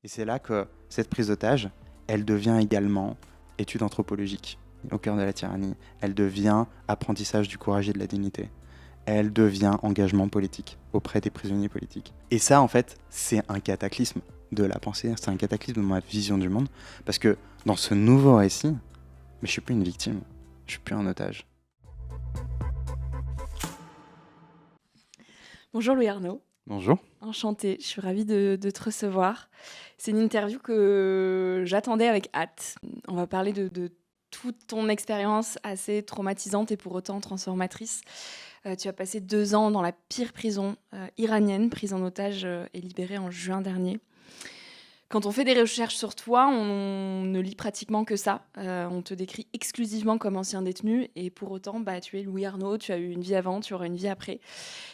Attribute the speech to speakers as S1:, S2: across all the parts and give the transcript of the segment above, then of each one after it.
S1: Et c'est là que cette prise d'otage, elle devient également étude anthropologique au cœur de la tyrannie. Elle devient apprentissage du courage et de la dignité. Elle devient engagement politique auprès des prisonniers politiques. Et ça, en fait, c'est un cataclysme de la pensée, c'est un cataclysme de ma vision du monde, parce que dans ce nouveau récit, mais je suis plus une victime, je suis plus un otage.
S2: Bonjour Louis Arnaud.
S1: Bonjour.
S2: Enchantée, je suis ravie de te recevoir. C'est une interview que j'attendais avec hâte. On va parler de toute ton expérience assez traumatisante et pour autant transformatrice. Tu as passé 2 ans dans la pire prison iranienne, prise en otage et libérée en juin dernier. Quand on fait des recherches sur toi, on ne lit pratiquement que ça. On te décrit exclusivement comme ancien détenu et pour autant, tu es Louis Arnaud, tu as eu une vie avant, tu auras une vie après.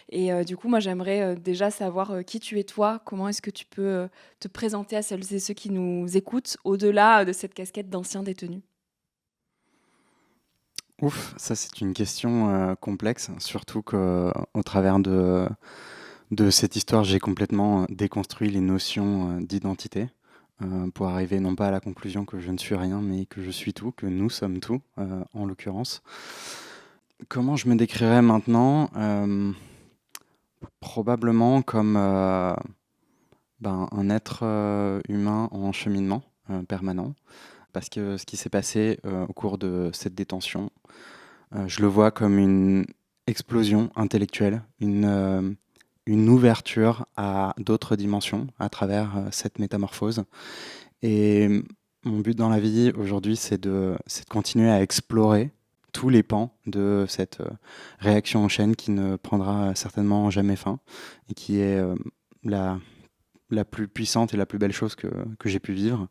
S2: Et du coup, moi, j'aimerais déjà savoir qui tu es toi, comment est-ce que tu peux te présenter à celles et ceux qui nous écoutent, au-delà de cette casquette d'ancien détenu.
S1: Ouf, ça c'est une question complexe, surtout qu'au travers de cette histoire, j'ai complètement déconstruit les notions d'identité pour arriver non pas à la conclusion que je ne suis rien, mais que je suis tout, que nous sommes tout, en l'occurrence. Comment je me décrirais maintenant Probablement comme un être humain en cheminement permanent. Parce que ce qui s'est passé au cours de cette détention, je le vois comme une explosion intellectuelle, une ouverture à d'autres dimensions à travers cette métamorphose. Et mon but dans la vie aujourd'hui, c'est de continuer à explorer tous les pans de cette réaction en chaîne qui ne prendra certainement jamais fin et qui est la plus puissante et la plus belle chose que j'ai pu vivre,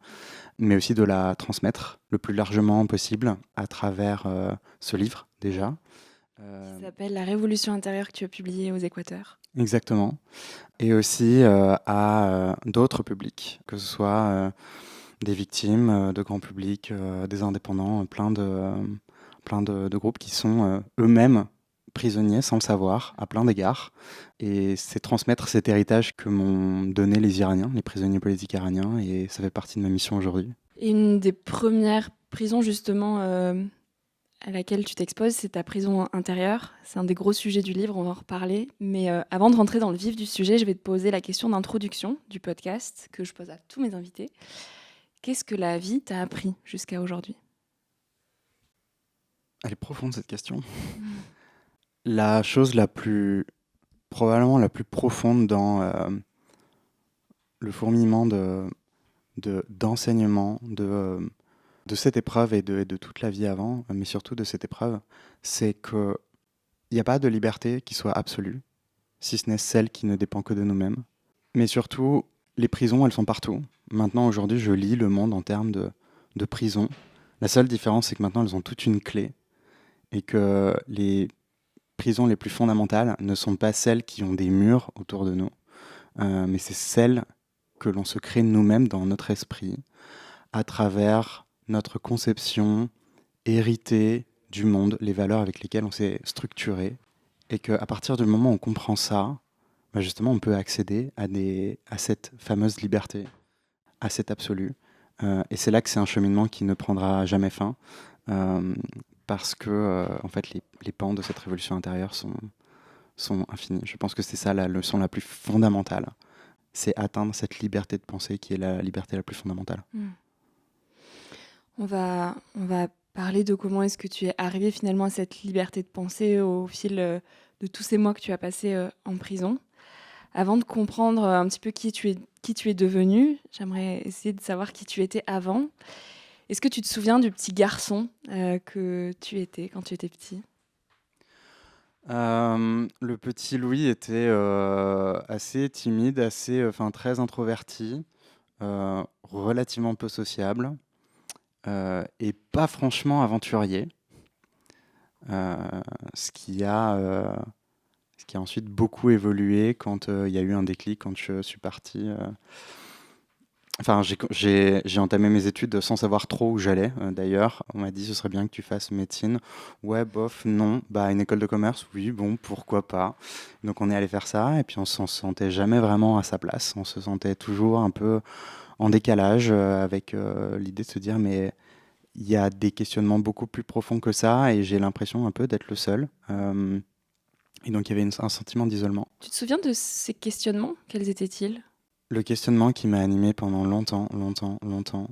S1: mais aussi de la transmettre le plus largement possible à travers ce livre déjà.
S2: Qui s'appelle La Révolution intérieure que tu as publié aux Équateurs.
S1: Exactement. Et aussi à d'autres publics, que ce soit des victimes, de grand public, des indépendants, plein de groupes qui sont eux-mêmes prisonniers sans le savoir à plein d'égards. Et c'est transmettre cet héritage que m'ont donné les Iraniens, les prisonniers politiques iraniens, et ça fait partie de ma mission aujourd'hui.
S2: Et une des premières prisons justement à laquelle tu t'exposes, c'est ta prison intérieure. C'est un des gros sujets du livre, on va en reparler. Mais avant de rentrer dans le vif du sujet, je vais te poser la question d'introduction du podcast que je pose à tous mes invités. Qu'est-ce que la vie t'a appris jusqu'à aujourd'hui ?
S1: Elle est profonde cette question. La chose probablement la plus profonde dans le fourmillement d'enseignement, de cette épreuve et de toute la vie avant, mais surtout de cette épreuve, c'est qu'il n'y a pas de liberté qui soit absolue, si ce n'est celle qui ne dépend que de nous-mêmes. Mais surtout, les prisons, elles sont partout. Maintenant, aujourd'hui, je lis le monde en termes de prison. La seule différence, c'est que maintenant, elles ont toute une clé et que les prisons les plus fondamentales ne sont pas celles qui ont des murs autour de nous, mais c'est celles que l'on se crée nous-mêmes dans notre esprit, à travers notre conception héritée du monde, les valeurs avec lesquelles on s'est structuré, et qu'à partir du moment où on comprend ça, justement, on peut accéder à cette fameuse liberté, à cet absolu. Et c'est là que c'est un cheminement qui ne prendra jamais fin, parce que en fait, les pans de cette révolution intérieure sont infinis. Je pense que c'est ça la leçon la plus fondamentale. C'est atteindre cette liberté de pensée qui est la liberté la plus fondamentale.
S2: On va parler de comment est-ce que tu es arrivé finalement à cette liberté de pensée au fil de tous ces mois que tu as passés en prison. Avant de comprendre un petit peu qui tu es devenu, j'aimerais essayer de savoir qui tu étais avant. Est-ce que tu te souviens du petit garçon que tu étais quand tu étais petit ?
S1: Le petit Louis était assez timide, très introverti, relativement peu sociable et pas franchement aventurier. Ce qui a ensuite beaucoup évolué quand il y a eu un déclic, quand je suis parti. J'ai entamé mes études sans savoir trop où j'allais. D'ailleurs, on m'a dit ce serait bien que tu fasses médecine. Ouais, bof, non. Une école de commerce, oui, bon, pourquoi pas. Donc on est allé faire ça et puis on s'en sentait jamais vraiment à sa place. On se sentait toujours un peu en décalage avec l'idée de se dire mais il y a des questionnements beaucoup plus profonds que ça et j'ai l'impression un peu d'être le seul. Et donc il y avait un sentiment d'isolement.
S2: Tu te souviens de ces questionnements? Quels étaient-ils?
S1: Le questionnement qui m'a animé pendant longtemps, longtemps, longtemps,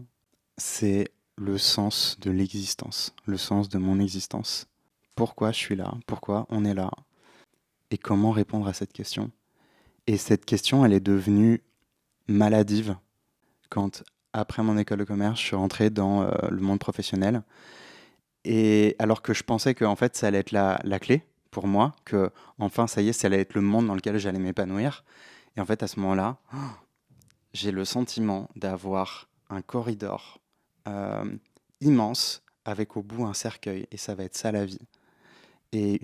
S1: c'est le sens de l'existence, le sens de mon existence. Pourquoi je suis là? Pourquoi on est là? Et comment répondre à cette question? Et cette question, elle est devenue maladive quand, après mon école de commerce, je suis rentré dans le monde professionnel. Et alors que je pensais que en fait, ça allait être la clé pour moi, que enfin, ça y est, ça allait être le monde dans lequel j'allais m'épanouir. Et en fait, à ce moment-là, j'ai le sentiment d'avoir un corridor euh, immense avec au bout un cercueil. Et ça va être ça la vie. Et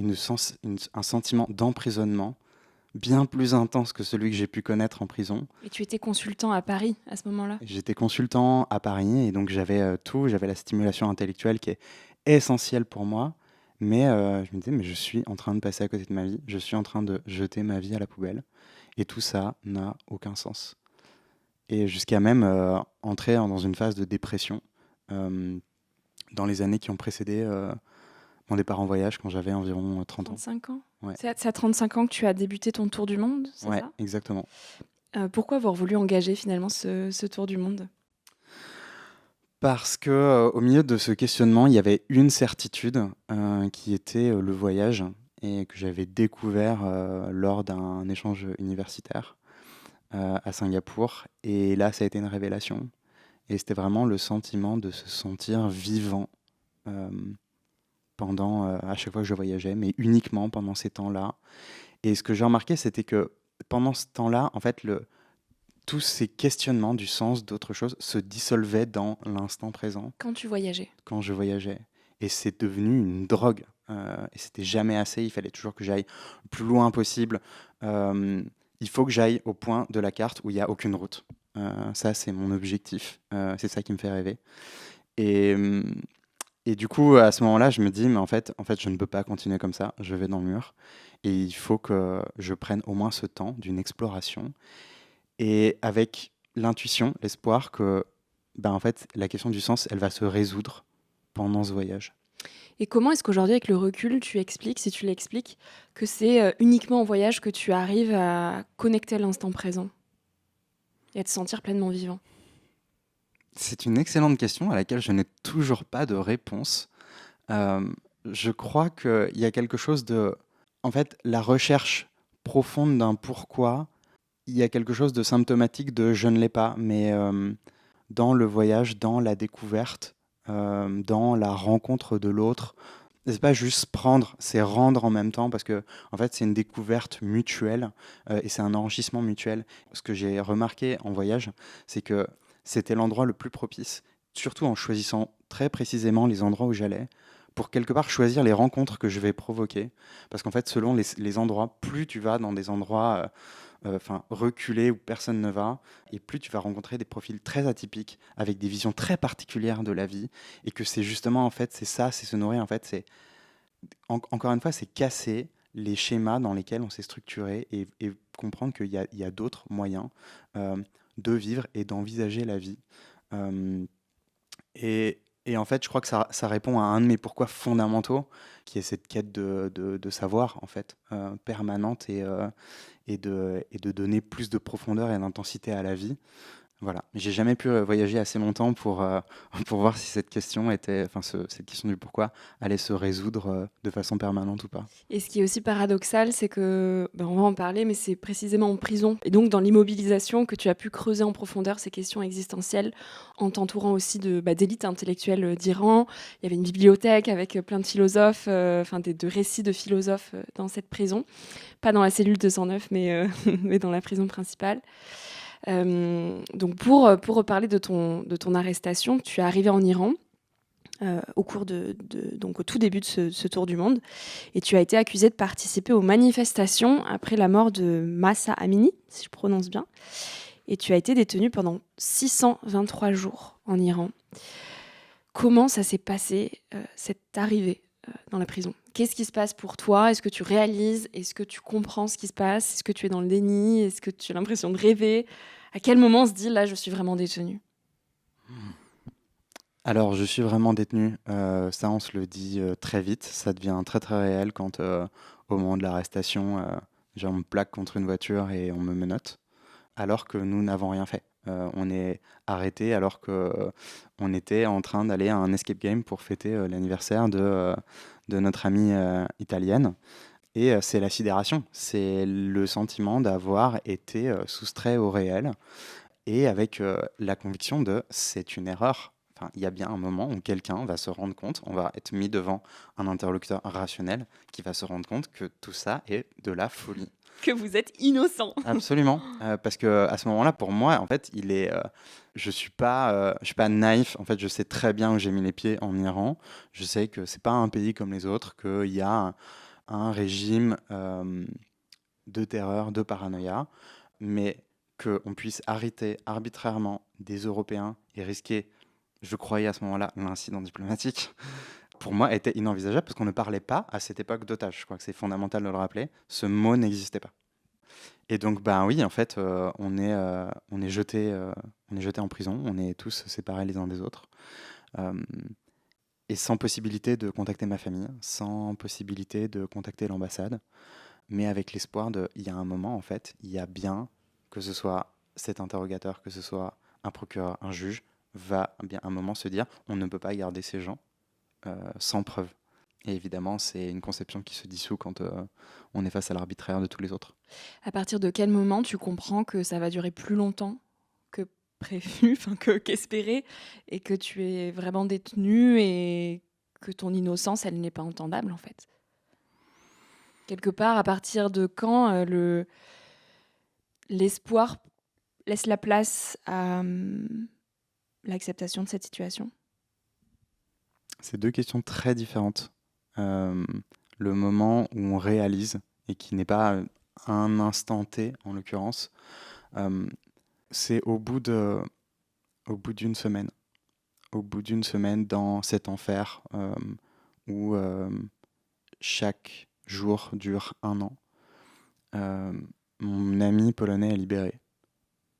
S1: un sentiment d'emprisonnement bien plus intense que celui que j'ai pu connaître en prison.
S2: Et tu étais consultant à Paris à ce moment-là?
S1: J'étais consultant à Paris et donc j'avais tout, j'avais la stimulation intellectuelle qui est essentielle pour moi, mais je me disais, mais je suis en train de passer à côté de ma vie, je suis en train de jeter ma vie à la poubelle, et tout ça n'a aucun sens. Et jusqu'à même entrer dans une phase de dépression euh, dans les années qui ont précédé mon départ en voyage quand j'avais environ 30 ans.
S2: 35 ans?
S1: Ouais,
S2: C'est à 35 ans que tu as débuté ton tour du monde, c'est
S1: ouais,
S2: ça?
S1: exactement.
S2: Pourquoi avoir voulu engager finalement ce tour du monde?
S1: Parce que, au milieu de ce questionnement, il y avait une certitude, qui était, le voyage et que j'avais découvert, lors d'un échange universitaire, à Singapour et là, ça a été une révélation et c'était vraiment le sentiment de se sentir vivant, hem, pendant, à chaque fois que je voyageais, mais uniquement pendant ces temps-là et ce que j'ai remarqué, c'était que pendant ce temps-là, en fait, tous ces questionnements du sens d'autre chose se dissolvaient dans l'instant présent.
S2: Quand tu voyageais?
S1: Quand je voyageais. Et c'est devenu une drogue. Et c'était jamais assez. Il fallait toujours que j'aille le plus loin possible. Il faut que j'aille au point de la carte où il n'y a aucune route. Ça, c'est mon objectif. C'est ça qui me fait rêver. Et, et du coup, à ce moment-là, je me dis, mais en fait, je ne peux pas continuer comme ça. Je vais dans le mur. Et il faut que je prenne au moins ce temps d'une exploration. Et avec l'intuition, l'espoir que, ben, en fait, la question du sens, elle va se résoudre pendant ce voyage.
S2: Et comment est-ce qu'aujourd'hui, avec le recul, tu expliques, si tu l'expliques, que c'est uniquement en voyage que tu arrives à connecter à l'instant présent et à te sentir pleinement vivant?
S1: C'est une excellente question à laquelle je n'ai toujours pas de réponse. Euh, je crois qu'il y a quelque chose de... En fait, la recherche profonde d'un pourquoi, il y a quelque chose de symptomatique de je ne l'ai pas, mais dans le voyage, dans la découverte, dans la rencontre de l'autre, c'est pas juste prendre, c'est rendre en même temps parce que en fait c'est une découverte mutuelle et c'est un enrichissement mutuel. Ce que j'ai remarqué en voyage, c'est que c'était l'endroit le plus propice, surtout en choisissant très précisément les endroits où j'allais, pour quelque part choisir les rencontres que je vais provoquer. Parce qu'en fait, selon les endroits, plus tu vas dans des endroits reculés où personne ne va, et plus tu vas rencontrer des profils très atypiques, avec des visions très particulières de la vie, et que c'est justement, en fait, c'est ça, c'est se nourrir, en fait, encore une fois, c'est casser les schémas dans lesquels on s'est structuré et comprendre qu'il y a d'autres moyens euh, de vivre et d'envisager la vie. Euh, et en fait, je crois que ça répond à un de mes pourquoi fondamentaux, qui est cette quête de savoir, en fait, permanente et de donner plus de profondeur et d'intensité à la vie. Voilà. Mais j'ai jamais pu voyager assez longtemps pour, pour voir si cette question était, enfin, cette question du pourquoi allait se résoudre de façon permanente ou pas.
S2: Et ce qui est aussi paradoxal, c'est que, ben, on va en parler, mais c'est précisément en prison et donc dans l'immobilisation que tu as pu creuser en profondeur ces questions existentielles en t'entourant aussi d'élites intellectuelles d'Iran. Il y avait une bibliothèque avec plein de philosophes, de récits de philosophes dans cette prison. Pas dans la cellule 209, mais dans la prison principale. Donc pour reparler de ton arrestation, tu es arrivé en Iran au cours donc au tout début de ce tour du monde, et tu as été accusé de participer aux manifestations après la mort de Mahsa Amini, si je prononce bien, et tu as été détenu pendant 623 jours en Iran. Comment ça s'est passé, cette arrivée dans la prison? Qu'est-ce qui se passe pour toi? Est-ce que tu réalises? Est-ce que tu comprends ce qui se passe? Est-ce que tu es dans le déni? Est-ce que tu as l'impression de rêver? À quel moment on se dit, là, je suis vraiment détenue?
S1: Alors, je suis vraiment détenu. Ça, on se le dit très vite. Ça devient très très réel quand, au moment de l'arrestation, genre on me plaque contre une voiture et on me menotte, alors que nous n'avons rien fait. On est arrêté alors que on était en train d'aller à un escape game pour fêter l'anniversaire de notre amie italienne. Et c'est la sidération. C'est le sentiment d'avoir été soustrait au réel et avec la conviction de c'est une erreur. Enfin, il y a bien un moment où quelqu'un va se rendre compte, on va être mis devant un interlocuteur rationnel qui va se rendre compte que tout ça est de la folie.
S2: Que vous êtes innocent.
S1: Absolument, parce que à ce moment-là, pour moi, en fait, je suis pas naïf. En fait, je sais très bien où j'ai mis les pieds en Iran. Je sais que c'est pas un pays comme les autres, qu'il y a un régime de terreur, de paranoïa, mais qu'on puisse arrêter arbitrairement des Européens et risquer, je croyais à ce moment-là, l'incident diplomatique, pour moi, était inenvisageable parce qu'on ne parlait pas à cette époque d'otages. Je crois que c'est fondamental de le rappeler. Ce mot n'existait pas. Et donc, ben oui, en fait, on est jeté en prison, on est tous séparés les uns des autres, euh, et sans possibilité de contacter ma famille, sans possibilité de contacter l'ambassade, mais avec l'espoir de, il y a un moment, en fait, il y a bien, que ce soit cet interrogateur, que ce soit un procureur, un juge, va bien un moment se dire, on ne peut pas garder ces gens sans preuve. Et évidemment, c'est une conception qui se dissout quand on est face à l'arbitraire de tous les autres.
S2: À partir de quel moment tu comprends que ça va durer plus longtemps que prévu, qu'espéré, et que tu es vraiment détenu et que ton innocence, elle n'est pas entendable en fait? Quelque part, à partir de quand l'espoir laisse la place à l'acceptation de cette situation?
S1: C'est deux questions très différentes. Euh, le moment où on réalise, et qui n'est pas un instant T en l'occurrence, euh, c'est au bout d'une semaine. Au bout d'une semaine dans cet enfer où chaque jour dure un an. Euh, Mon ami polonais est libéré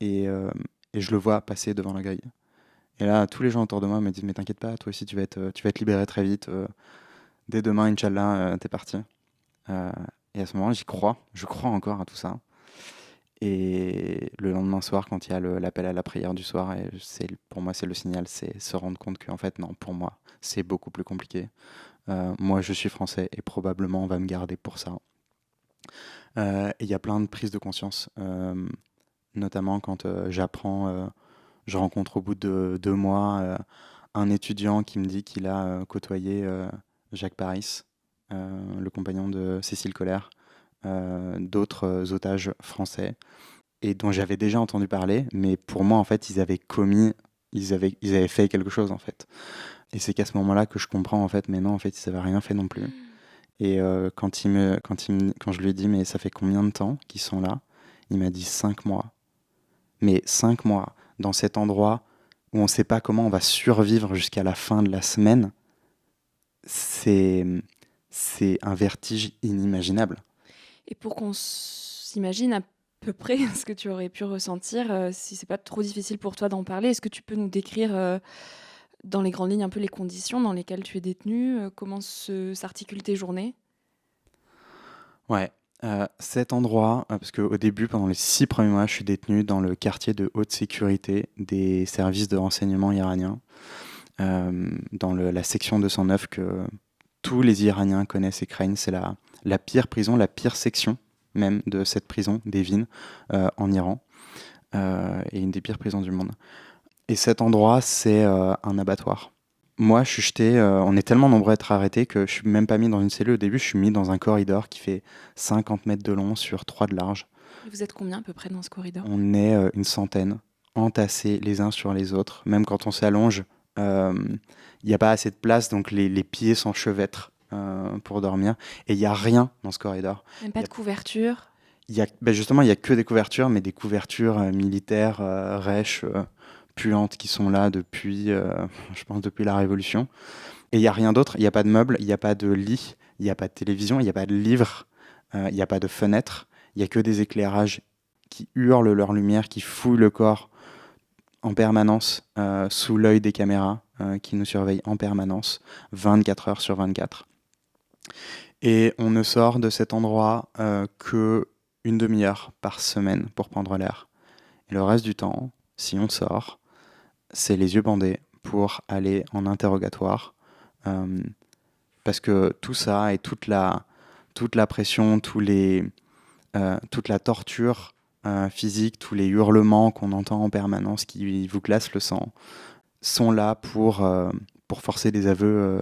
S1: et, euh, et je le vois passer devant la grille. Et là, tous les gens autour de moi me disent mais t'inquiète pas, toi aussi tu vas être libéré très vite. Dès demain, Inch'Allah, t'es parti. Euh, et à ce moment-là, j'y crois. Je crois encore à tout ça. Et le lendemain soir, quand il y a l'appel à la prière du soir, et pour moi, c'est le signal, c'est se rendre compte qu'en fait, non, pour moi, c'est beaucoup plus compliqué. Moi, je suis français et probablement on va me garder pour ça. Et il y a plein de prises de conscience, notamment quand je rencontre au bout de 2 mois un étudiant qui me dit qu'il a côtoyé Jacques Paris, le compagnon de Cécile Colère, d'autres otages français, et dont j'avais déjà entendu parler, mais pour moi, en fait, ils avaient fait quelque chose, en fait. Et c'est qu'à ce moment-là que je comprends, en fait, mais non, en fait, ils n'avaient rien fait non plus. Et quand je lui ai dit, mais ça fait combien de temps qu'ils sont là? Il m'a dit 5 mois. Mais 5 mois, dans cet endroit où on ne sait pas comment on va survivre jusqu'à la fin de la semaine, c'est, c'est un vertige inimaginable.
S2: Et pour qu'on s'imagine à peu près ce que tu aurais pu ressentir, si c'est pas trop difficile pour toi d'en parler, est-ce que tu peux nous décrire dans les grandes lignes un peu les conditions dans lesquelles tu es détenu, comment s'articulent tes journées?
S1: Ouais. Cet endroit, parce qu'au début, pendant les 6 premiers mois, je suis détenu dans le quartier de haute sécurité des services de renseignement iraniens, dans la section 209 que tous les Iraniens connaissent et craignent. C'est la pire prison, la pire section même de cette prison d'Evin en Iran, et une des pires prisons du monde. Et cet endroit, c'est un abattoir. Moi, je suis jeté, on est tellement nombreux à être arrêtés que je suis même pas mis dans une cellule au début, je suis mis dans un corridor qui fait 50 mètres de long sur 3 de large.
S2: Et vous êtes combien à peu près dans ce corridor?
S1: On est une centaine, entassés les uns sur les autres. Même quand on s'allonge, il n'y a pas assez de place, donc les pieds s'enchevêtrent pour dormir. Et il n'y a rien dans ce corridor.
S2: Même pas de couverture?
S1: Justement, il n'y a que des couvertures, mais des couvertures militaires, rêches, puantes, qui sont là depuis, je pense, depuis la Révolution. Et il n'y a rien d'autre. Il n'y a pas de meubles, il n'y a pas de lit, il n'y a pas de télévision, il n'y a pas de livres, il n'y a pas de fenêtres. Il n'y a que des éclairages qui hurlent leur lumière, qui fouillent le corps en permanence sous l'œil des caméras qui nous surveillent en permanence, 24 heures sur 24. Et on ne sort de cet endroit que une demi-heure par semaine pour prendre l'air. Et le reste du temps, si on sort, c'est les yeux bandés pour aller en interrogatoire. Parce que tout ça et toute la pression, toute la torture physique, tous les hurlements qu'on entend en permanence qui vous glacent le sang, sont là pour forcer des aveux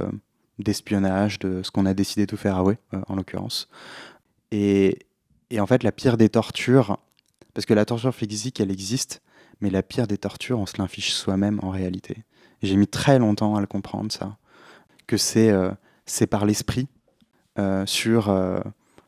S1: d'espionnage, de ce qu'on a décidé de faire avouer, en l'occurrence. Et en fait, la pire des tortures, parce que la torture physique, elle existe, mais la pire des tortures, on se l'inflige soi-même en réalité. J'ai mis très longtemps à le comprendre, ça. Que c'est par l'esprit, sur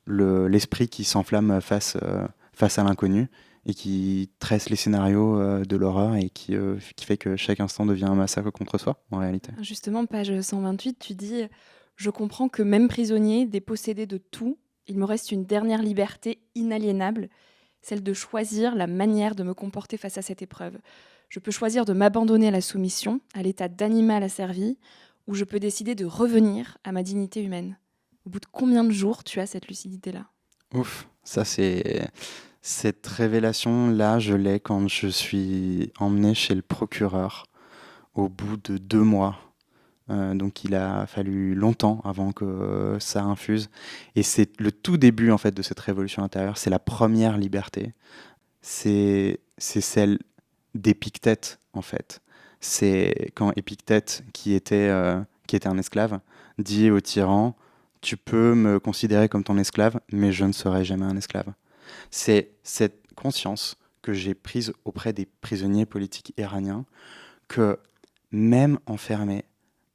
S1: l'esprit qui s'enflamme face à l'inconnu et qui tresse les scénarios de l'horreur et qui fait que chaque instant devient un massacre contre soi, en réalité.
S2: Justement, page 128, tu dis « Je comprends que même prisonnier, dépossédé de tout, il me reste une dernière liberté inaliénable, celle de choisir la manière de me comporter face à cette épreuve. Je peux choisir de m'abandonner à la soumission, à l'état d'animal asservi, ou je peux décider de revenir à ma dignité humaine. » Au bout de combien de jours tu as cette lucidité-là ?
S1: Ouf, ça c'est... Cette révélation-là, je l'ai quand je suis emmené chez le procureur au bout de 2 mois. Donc il a fallu longtemps avant que ça infuse. Et c'est le tout début en fait de cette révolution intérieure. C'est la première liberté. C'est celle d'Épictète en fait. C'est quand Épictète, qui était un esclave, dit au tyran: tu peux me considérer comme ton esclave, mais je ne serai jamais un esclave. C'est cette conscience que j'ai prise auprès des prisonniers politiques iraniens que même enfermés,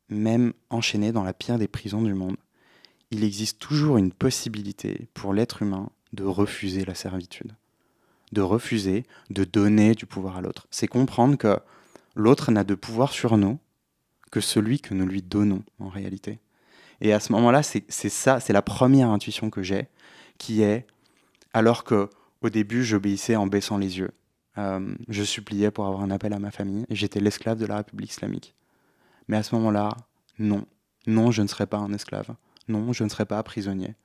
S1: même enchaînés dans la pire des prisons du monde, il existe toujours une possibilité pour l'être humain de refuser la servitude, de refuser de donner du pouvoir à l'autre. C'est comprendre que l'autre n'a de pouvoir sur nous que celui que nous lui donnons en réalité. Et à ce moment-là, c'est la première intuition que j'ai, qui est, alors que au début j'obéissais en baissant les yeux, je suppliais pour avoir un appel à ma famille, et j'étais l'esclave de la République islamique. Mais à ce moment-là, non, je ne serai pas un esclave, non, je ne serai pas prisonnier.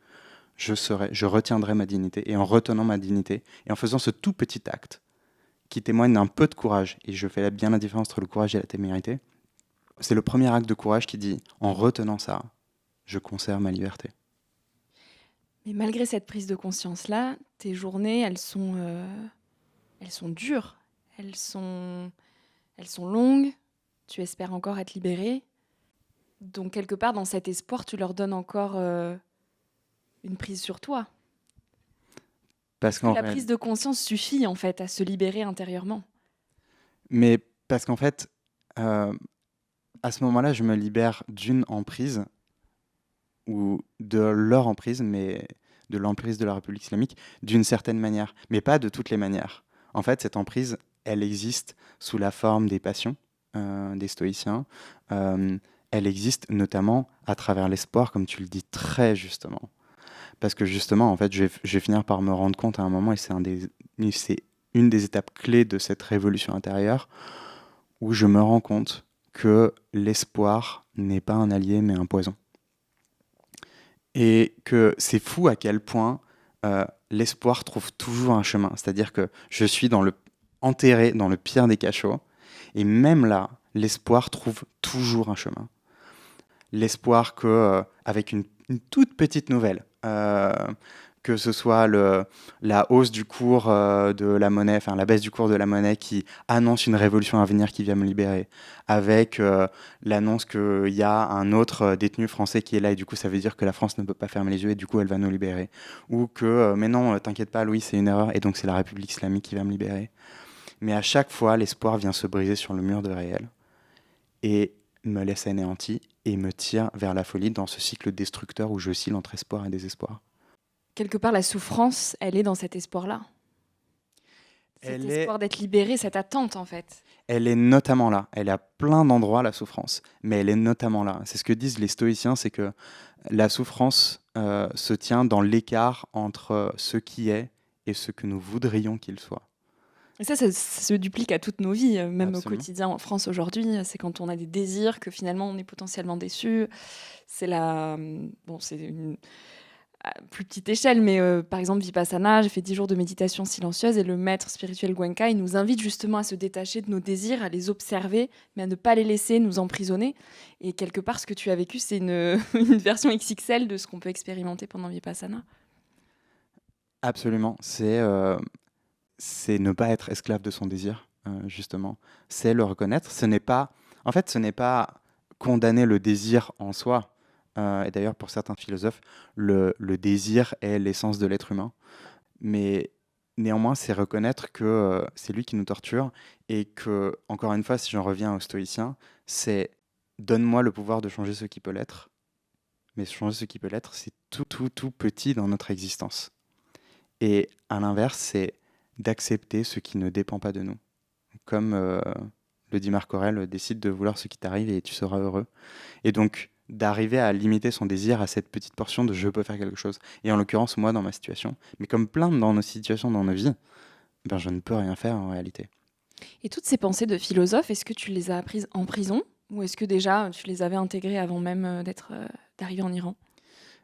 S1: Je retiendrai ma dignité, et en retenant ma dignité, et en faisant ce tout petit acte, qui témoigne d'un peu de courage, et je fais bien la différence entre le courage et la témérité, c'est le premier acte de courage qui dit, en retenant ça, je conserve ma liberté.
S2: Mais malgré cette prise de conscience-là, tes journées, elles sont dures, elles sont longues, tu espères encore être libéré. Donc quelque part, dans cet espoir, tu leur donnes encore une prise sur toi. Parce que la prise de conscience suffit en fait à se libérer intérieurement.
S1: Mais parce qu'en fait, à ce moment-là, je me libère d'une emprise, ou de leur emprise, mais de l'emprise de la République islamique, d'une certaine manière, mais pas de toutes les manières. En fait, cette emprise, elle existe sous la forme des passions des stoïciens. Elle existe notamment à travers l'espoir, comme tu le dis très justement. Parce que justement, en fait, je vais finir par me rendre compte à un moment, et c'est une des étapes clés de cette révolution intérieure, où je me rends compte que l'espoir n'est pas un allié, mais un poison. Et que c'est fou à quel point l'espoir trouve toujours un chemin. C'est-à-dire que je suis enterré dans le pire des cachots, et même là, l'espoir trouve toujours un chemin. L'espoir que, avec une toute petite nouvelle, que ce soit la hausse du cours de la monnaie, enfin la baisse du cours de la monnaie qui annonce une révolution à venir qui vient me libérer, avec l'annonce qu'il y a un autre détenu français qui est là, et du coup ça veut dire que la France ne peut pas fermer les yeux et du coup elle va nous libérer, ou que mais non, t'inquiète pas Louis, c'est une erreur et donc c'est la République islamique qui va me libérer. Mais à chaque fois, l'espoir vient se briser sur le mur de réel et me laisse anéanti et me tire vers la folie dans ce cycle destructeur où j'oscille entre espoir et désespoir.
S2: Quelque part, la souffrance, elle est dans cet espoir-là. Cet espoir d'être libéré, cette attente, en fait.
S1: Elle est notamment là. Elle est à plein d'endroits, la souffrance. Mais elle est notamment là. C'est ce que disent les stoïciens, c'est que la souffrance se tient dans l'écart entre ce qui est et ce que nous voudrions qu'il soit.
S2: Et ça se duplique à toutes nos vies, même au
S1: Absolument.
S2: quotidien en France aujourd'hui. C'est quand on a des désirs que finalement on est potentiellement déçu. C'est bon, c'est une à plus petite échelle, mais par exemple Vipassana, j'ai fait 10 jours de méditation silencieuse et le maître spirituel Goenka, il nous invite justement à se détacher de nos désirs, à les observer, mais à ne pas les laisser nous emprisonner. Et quelque part, ce que tu as vécu, c'est une version XXL de ce qu'on peut expérimenter pendant Vipassana.
S1: Absolument. C'est ne pas être esclave de son désir, justement. C'est le reconnaître. Ce n'est pas condamner le désir en soi. Et d'ailleurs, pour certains philosophes, le désir est l'essence de l'être humain. Mais néanmoins, c'est reconnaître que c'est lui qui nous torture et que, encore une fois, si j'en reviens aux stoïciens, c'est donne-moi le pouvoir de changer ce qui peut l'être. Mais changer ce qui peut l'être, c'est tout, tout, tout petit dans notre existence. Et à l'inverse, c'est d'accepter ce qui ne dépend pas de nous. Comme le dit Marc Aurèle, décide de vouloir ce qui t'arrive et tu seras heureux. Et donc, d'arriver à limiter son désir à cette petite portion de je peux faire quelque chose. Et en l'occurrence, moi, dans ma situation, mais comme plein dans nos situations, dans nos vies, ben, je ne peux rien faire en réalité.
S2: Et toutes ces pensées de philosophe, est-ce que tu les as apprises en prison ou est-ce que déjà tu les avais intégrées avant même d'arriver en Iran?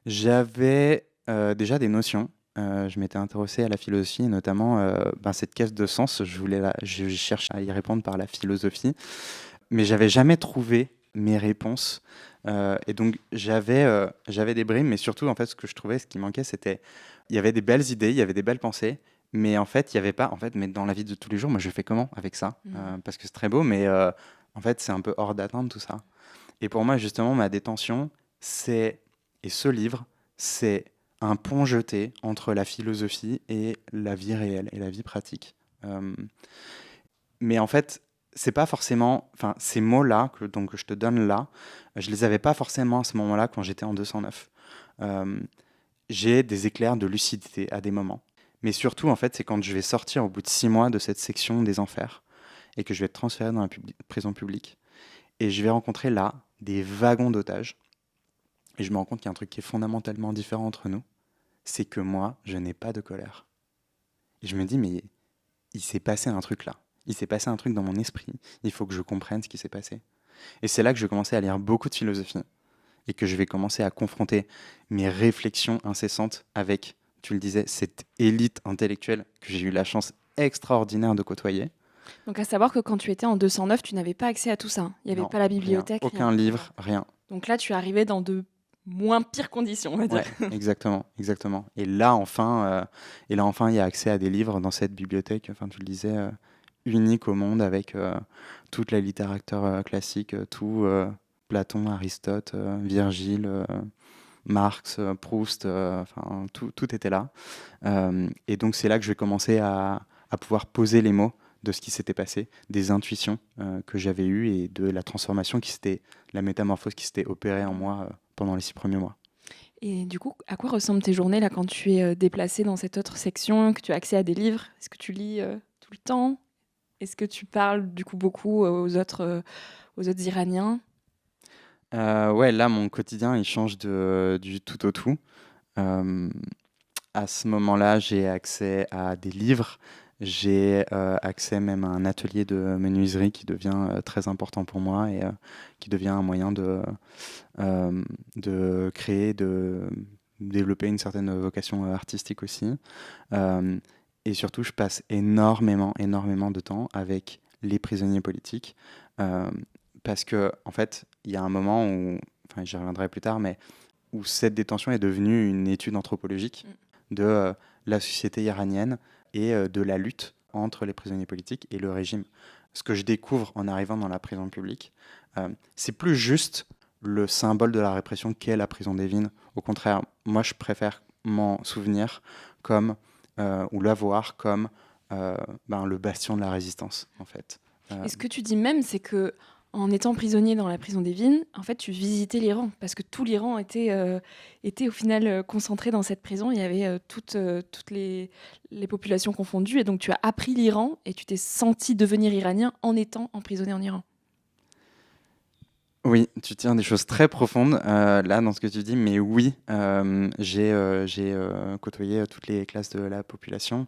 S1: J'avais déjà des notions. Je m'étais intéressé à la philosophie, et notamment ben, cette quête de sens. Je cherche à y répondre par la philosophie, mais j'avais jamais trouvé mes réponses. Et donc j'avais des brimes, mais surtout en fait ce que je trouvais, ce qui manquait, c'était il y avait des belles idées, il y avait des belles pensées, mais en fait il y avait pas. En fait, mais dans la vie de tous les jours, moi je fais comment avec ça? Parce que c'est très beau, mais en fait c'est un peu hors d'atteinte tout ça. Et pour moi justement ma détention, c'est et ce livre, c'est un pont jeté entre la philosophie et la vie réelle et la vie pratique. Euh, mais en fait, c'est pas forcément, enfin, ces mots-là que je te donne là, je les avais pas forcément à ce moment-là quand j'étais en 209. Euh, j'ai des éclairs de lucidité à des moments. Mais surtout, en fait, c'est quand je vais sortir au bout de 6 mois de cette section des enfers et que je vais être transféré dans la prison publique et je vais rencontrer là des wagons d'otages. Et je me rends compte qu'il y a un truc qui est fondamentalement différent entre nous, c'est que moi, je n'ai pas de colère. Et je me dis, mais il s'est passé un truc là. Il s'est passé un truc dans mon esprit. Il faut que je comprenne ce qui s'est passé. Et c'est là que je vais commencer à lire beaucoup de philosophie et que je vais commencer à confronter mes réflexions incessantes avec, tu le disais, cette élite intellectuelle que j'ai eu la chance extraordinaire de côtoyer.
S2: Donc à savoir que quand tu étais en 209, tu n'avais pas accès à tout ça. Il n'y avait
S1: Non,
S2: pas la
S1: rien,
S2: bibliothèque,
S1: aucun
S2: rien.
S1: livre, rien.
S2: Donc là, tu arrivais dans de moins pires conditions, on va dire.
S1: Ouais, exactement, exactement. Et là enfin, il y a accès à des livres dans cette bibliothèque. Enfin, tu le disais, unique au monde avec toute la littérature classique, tout Platon, Aristote, Virgile, Marx, Proust, enfin tout était là. Et donc c'est là que je vais commencer à pouvoir poser les mots de ce qui s'était passé, des intuitions que j'avais eues et de la transformation la métamorphose qui s'était opérée en moi pendant les 6 premiers mois.
S2: Et du coup, à quoi ressemblent tes journées là quand tu es déplacé dans cette autre section, que tu as accès à des livres? Est-ce que tu lis tout le temps? Est-ce que tu parles du coup beaucoup aux autres Iraniens?
S1: Ouais, là, mon quotidien, il change du tout au tout. Euh, à ce moment-là, j'ai accès à des livres, j'ai accès même à un atelier de menuiserie qui devient très important pour moi et qui devient un moyen de créer, de développer une certaine vocation artistique aussi. Euh, et surtout, je passe énormément, énormément de temps avec les prisonniers politiques. euh, Parce que, en fait, il y a un moment où, enfin, j'y reviendrai plus tard, mais où cette détention est devenue une étude anthropologique de la société iranienne et de la lutte entre les prisonniers politiques et le régime. Ce que je découvre en arrivant dans la prison publique, c'est plus juste le symbole de la répression qu'est la prison d'Evin. Au contraire, moi, je préfère m'en souvenir comme, ou la voir comme le bastion de la résistance, en fait.
S2: Et ce que tu dis même, c'est que en étant prisonnier dans la prison d'Evin, en fait, tu visitais l'Iran parce que tout l'Iran était au final concentré dans cette prison. Il y avait toutes les populations confondues, et donc tu as appris l'Iran et tu t'es senti devenir iranien en étant emprisonné en Iran.
S1: Oui, tu tiens des choses très profondes là dans ce que tu dis, mais oui, j'ai côtoyé toutes les classes de la population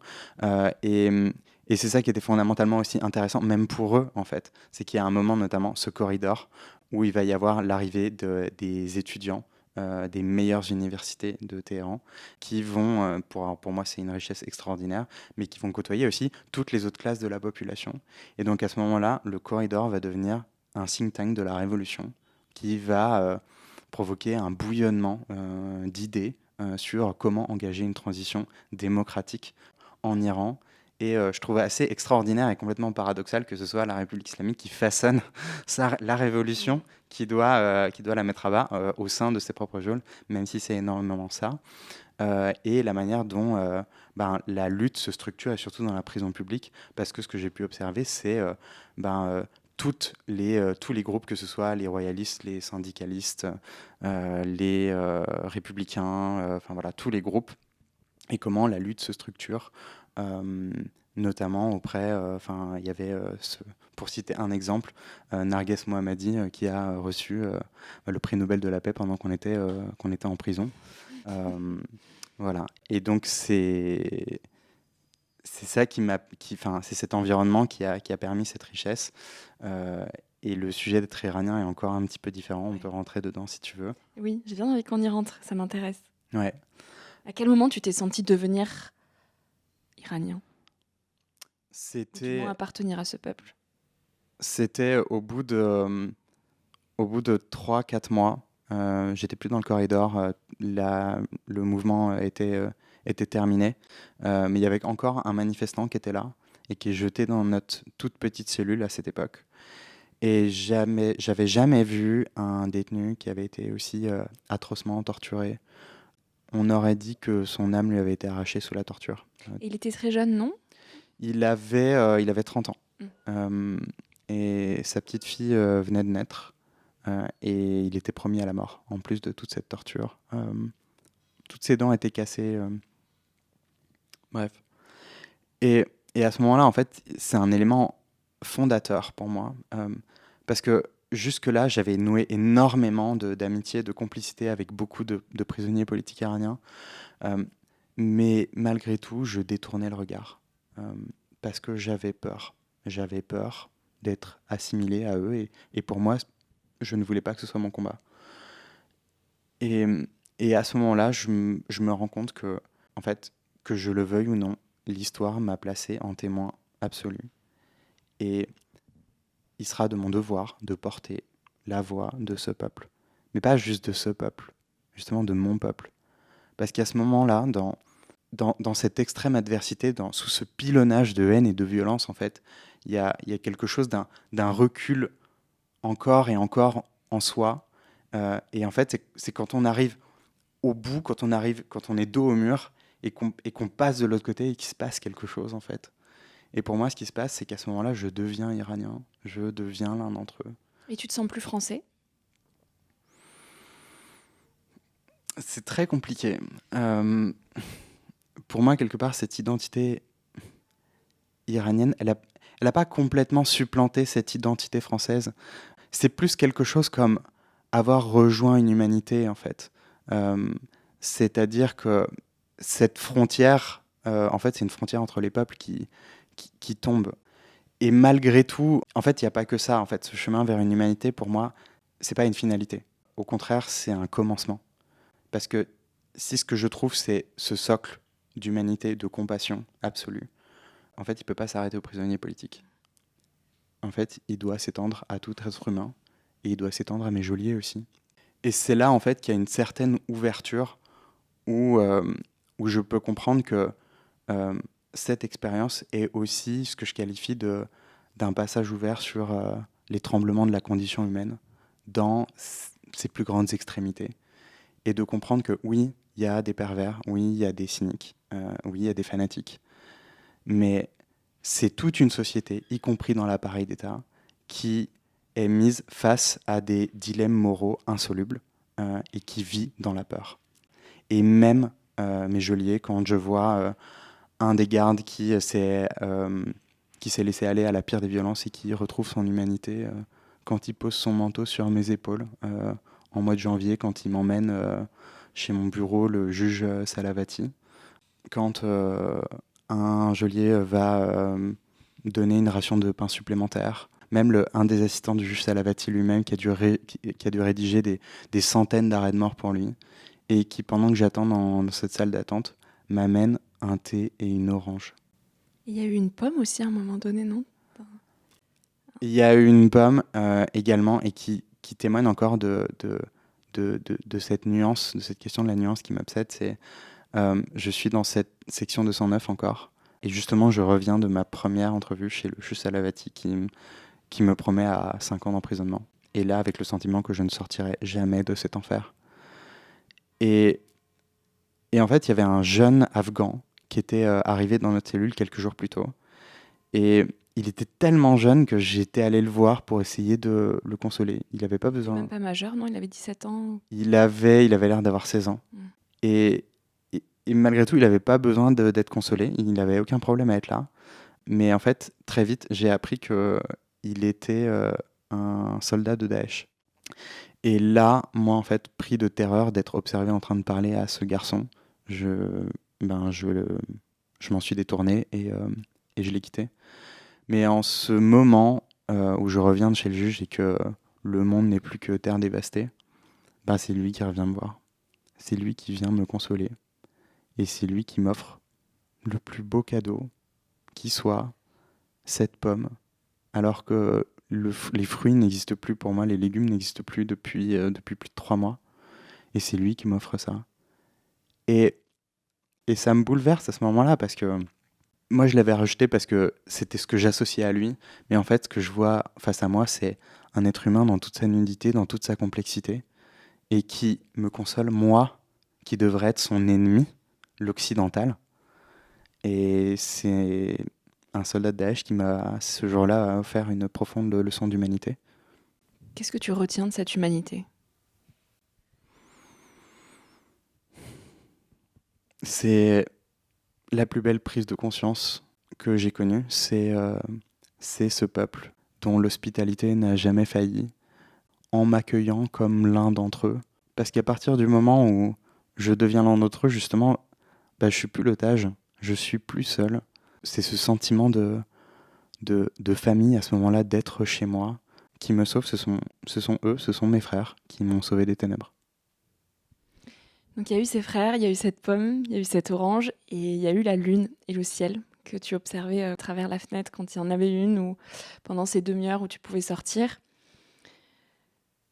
S1: et c'est ça qui était fondamentalement aussi intéressant, même pour eux en fait. C'est qu'il y a un moment, notamment ce corridor, où il va y avoir l'arrivée des étudiants des meilleures universités de Téhéran qui vont, pour moi c'est une richesse extraordinaire, mais qui vont côtoyer aussi toutes les autres classes de la population. Et donc à ce moment-là, le corridor va devenir un think tank de la révolution qui va provoquer un bouillonnement d'idées sur comment engager une transition démocratique en Iran. Et je trouve assez extraordinaire et complètement paradoxal que ce soit la République islamique qui façonne la révolution qui doit la mettre à bas au sein de ses propres geôles, même si c'est énormément ça. Et la manière dont la lutte se structure, et surtout dans la prison publique, parce que ce que j'ai pu observer, c'est tous les groupes, que ce soit les royalistes, les syndicalistes, les républicains, enfin voilà, tous les groupes, et comment la lutte se structure, notamment auprès, enfin il y avait, pour citer un exemple, Narges Mohammadi qui a reçu le prix Nobel de la paix pendant qu'on était en prison. Voilà. Et donc c'est ça enfin, c'est cet environnement qui a permis cette richesse. Euh, et le sujet d'être iranien est encore un petit peu différent. On
S2: Ouais.
S1: peut rentrer dedans si tu veux.
S2: Oui, j'ai bien envie qu'on y rentre, ça m'intéresse.
S1: Ouais.
S2: À quel moment tu t'es senti devenir iranien, ou du moins
S1: C'était,
S2: appartenir à ce peuple?
S1: c'était au bout de 3 4 mois. J'étais plus dans le corridor. Le mouvement était terminé. Mais il y avait encore un manifestant qui était là et qui est jeté dans notre toute petite cellule à cette époque. Et j'avais jamais vu un détenu qui avait été aussi atrocement torturé. On aurait dit que son âme lui avait été arrachée sous la torture.
S2: Et il était très jeune, non?
S1: Il avait 30 ans.
S2: Mm.
S1: Euh, et sa petite fille venait de naître. Et il était promis à la mort, en plus de toute cette torture. Toutes ses dents étaient cassées. Bref. Et, et à ce moment-là, en fait, c'est un élément fondateur pour moi. Parce que jusque-là, j'avais noué énormément d'amitié, de complicité avec beaucoup de prisonniers politiques iraniens. Euh, mais malgré tout, je détournais le regard. Parce que j'avais peur. J'avais peur d'être assimilé à eux. Et pour moi, je ne voulais pas que ce soit mon combat. Et, et à ce moment-là, je me rends compte que, en fait, que je le veuille ou non, l'histoire m'a placé en témoin absolu. Et il sera de mon devoir de porter la voix de ce peuple. Mais pas juste de ce peuple, justement de mon peuple. Parce qu'à ce moment-là, dans cette extrême adversité, sous ce pilonnage de haine et de violence, en fait, il y a quelque chose d'un recul encore et encore en soi. Et en fait, c'est quand on arrive au bout, quand on est dos au mur et qu'on passe de l'autre côté et qu'il se passe quelque chose, en fait. Et pour moi, ce qui se passe, c'est qu'à ce moment-là, je deviens iranien. Je deviens l'un d'entre eux.
S2: Et tu te sens plus français?
S1: C'est très compliqué. Pour moi, quelque part, cette identité iranienne, elle a pas complètement supplanté cette identité française. C'est plus quelque chose comme avoir rejoint une humanité, en fait. Euh, C'est-à-dire que cette frontière, en fait, c'est une frontière entre les peuples qui tombe. Et malgré tout, en fait, il n'y a pas que ça. En fait, ce chemin vers une humanité, pour moi, c'est pas une finalité. Au contraire, c'est un commencement. Parce que si ce que je trouve, c'est ce socle d'humanité, de compassion absolue, en fait, il ne peut pas s'arrêter aux prisonniers politiques. En fait, il doit s'étendre à tout être humain, et il doit s'étendre à mes geôliers aussi. Et c'est là, en fait, qu'il y a une certaine ouverture où je peux comprendre que euh, cette expérience est aussi ce que je qualifie d'un passage ouvert sur les tremblements de la condition humaine dans ses plus grandes extrémités. Et de comprendre que oui, il y a des pervers, oui, il y a des cyniques, oui, il y a des fanatiques, mais c'est toute une société, y compris dans l'appareil d'État, qui est mise face à des dilemmes moraux insolubles et qui vit dans la peur. Et même mes geôliers, quand je vois un des gardes qui s'est laissé aller à la pire des violences et qui retrouve son humanité quand il pose son manteau sur mes épaules, en mois de janvier, quand il m'emmène chez mon bureau, le juge Salavati, quand un geôlier va donner une ration de pain supplémentaire. Même un des assistants du juge Salavati lui-même qui a dû rédiger des centaines d'arrêts de mort pour lui et qui, pendant que j'attends dans cette salle d'attente, m'amène un thé et une orange.
S2: Il y a eu une pomme aussi à un moment donné, non?
S1: Il y a eu une pomme également et qui témoigne encore de cette nuance, de cette question de la nuance qui m'obsède. C'est je suis dans cette section 209 encore et justement je reviens de ma première entrevue chez le juge Salavati qui me promet à 5 ans d'emprisonnement. Et là, avec le sentiment que je ne sortirai jamais de cet enfer. Et en fait, il y avait un jeune Afghan qui était arrivé dans notre cellule quelques jours plus tôt. Et il était tellement jeune que j'étais allé le voir pour essayer de le consoler. Il n'avait pas besoin.
S2: Même pas majeur, non? Il avait 17 ans.
S1: Il avait l'air d'avoir 16 ans. Et malgré tout, il n'avait pas besoin d'être consolé. Il n'avait aucun problème à être là. Mais en fait, très vite, j'ai appris qu'il était un soldat de Daesh. Et là, moi, en fait, pris de terreur d'être observé en train de parler à ce garçon, je m'en suis détourné et je l'ai quitté. Mais en ce moment où je reviens de chez le juge et que le monde n'est plus que terre dévastée, bah, c'est lui qui revient me voir. C'est lui qui vient me consoler. Et c'est lui qui m'offre le plus beau cadeau qui soit cette pomme, alors que les fruits n'existent plus pour moi, les légumes n'existent plus depuis plus de 3 mois. Et c'est lui qui m'offre ça. Et ça me bouleverse à ce moment-là, parce que moi, je l'avais rejeté parce que c'était ce que j'associais à lui. Mais en fait, ce que je vois face à moi, c'est un être humain dans toute sa nudité, dans toute sa complexité, et qui me console, moi, qui devrais être son ennemi, l'occidental. Et c'est un soldat de Daesh qui m'a, ce jour-là, offert une profonde leçon d'humanité.
S2: Qu'est-ce que tu retiens de cette humanité?
S1: C'est la plus belle prise de conscience que j'ai connue. C'est ce peuple dont l'hospitalité n'a jamais failli, en m'accueillant comme l'un d'entre eux. Parce qu'à partir du moment où je deviens l'un d'entre eux, justement, bah, je suis plus l'otage, je suis plus seul. C'est ce sentiment de famille à ce moment-là, d'être chez moi, qui me sauve. Ce sont eux, ce sont mes frères qui m'ont sauvé des ténèbres.
S2: Donc il y a eu ces frères, il y a eu cette pomme, il y a eu cette orange et il y a eu la lune et le ciel que tu observais à travers la fenêtre quand il y en avait une ou pendant ces demi-heures où tu pouvais sortir.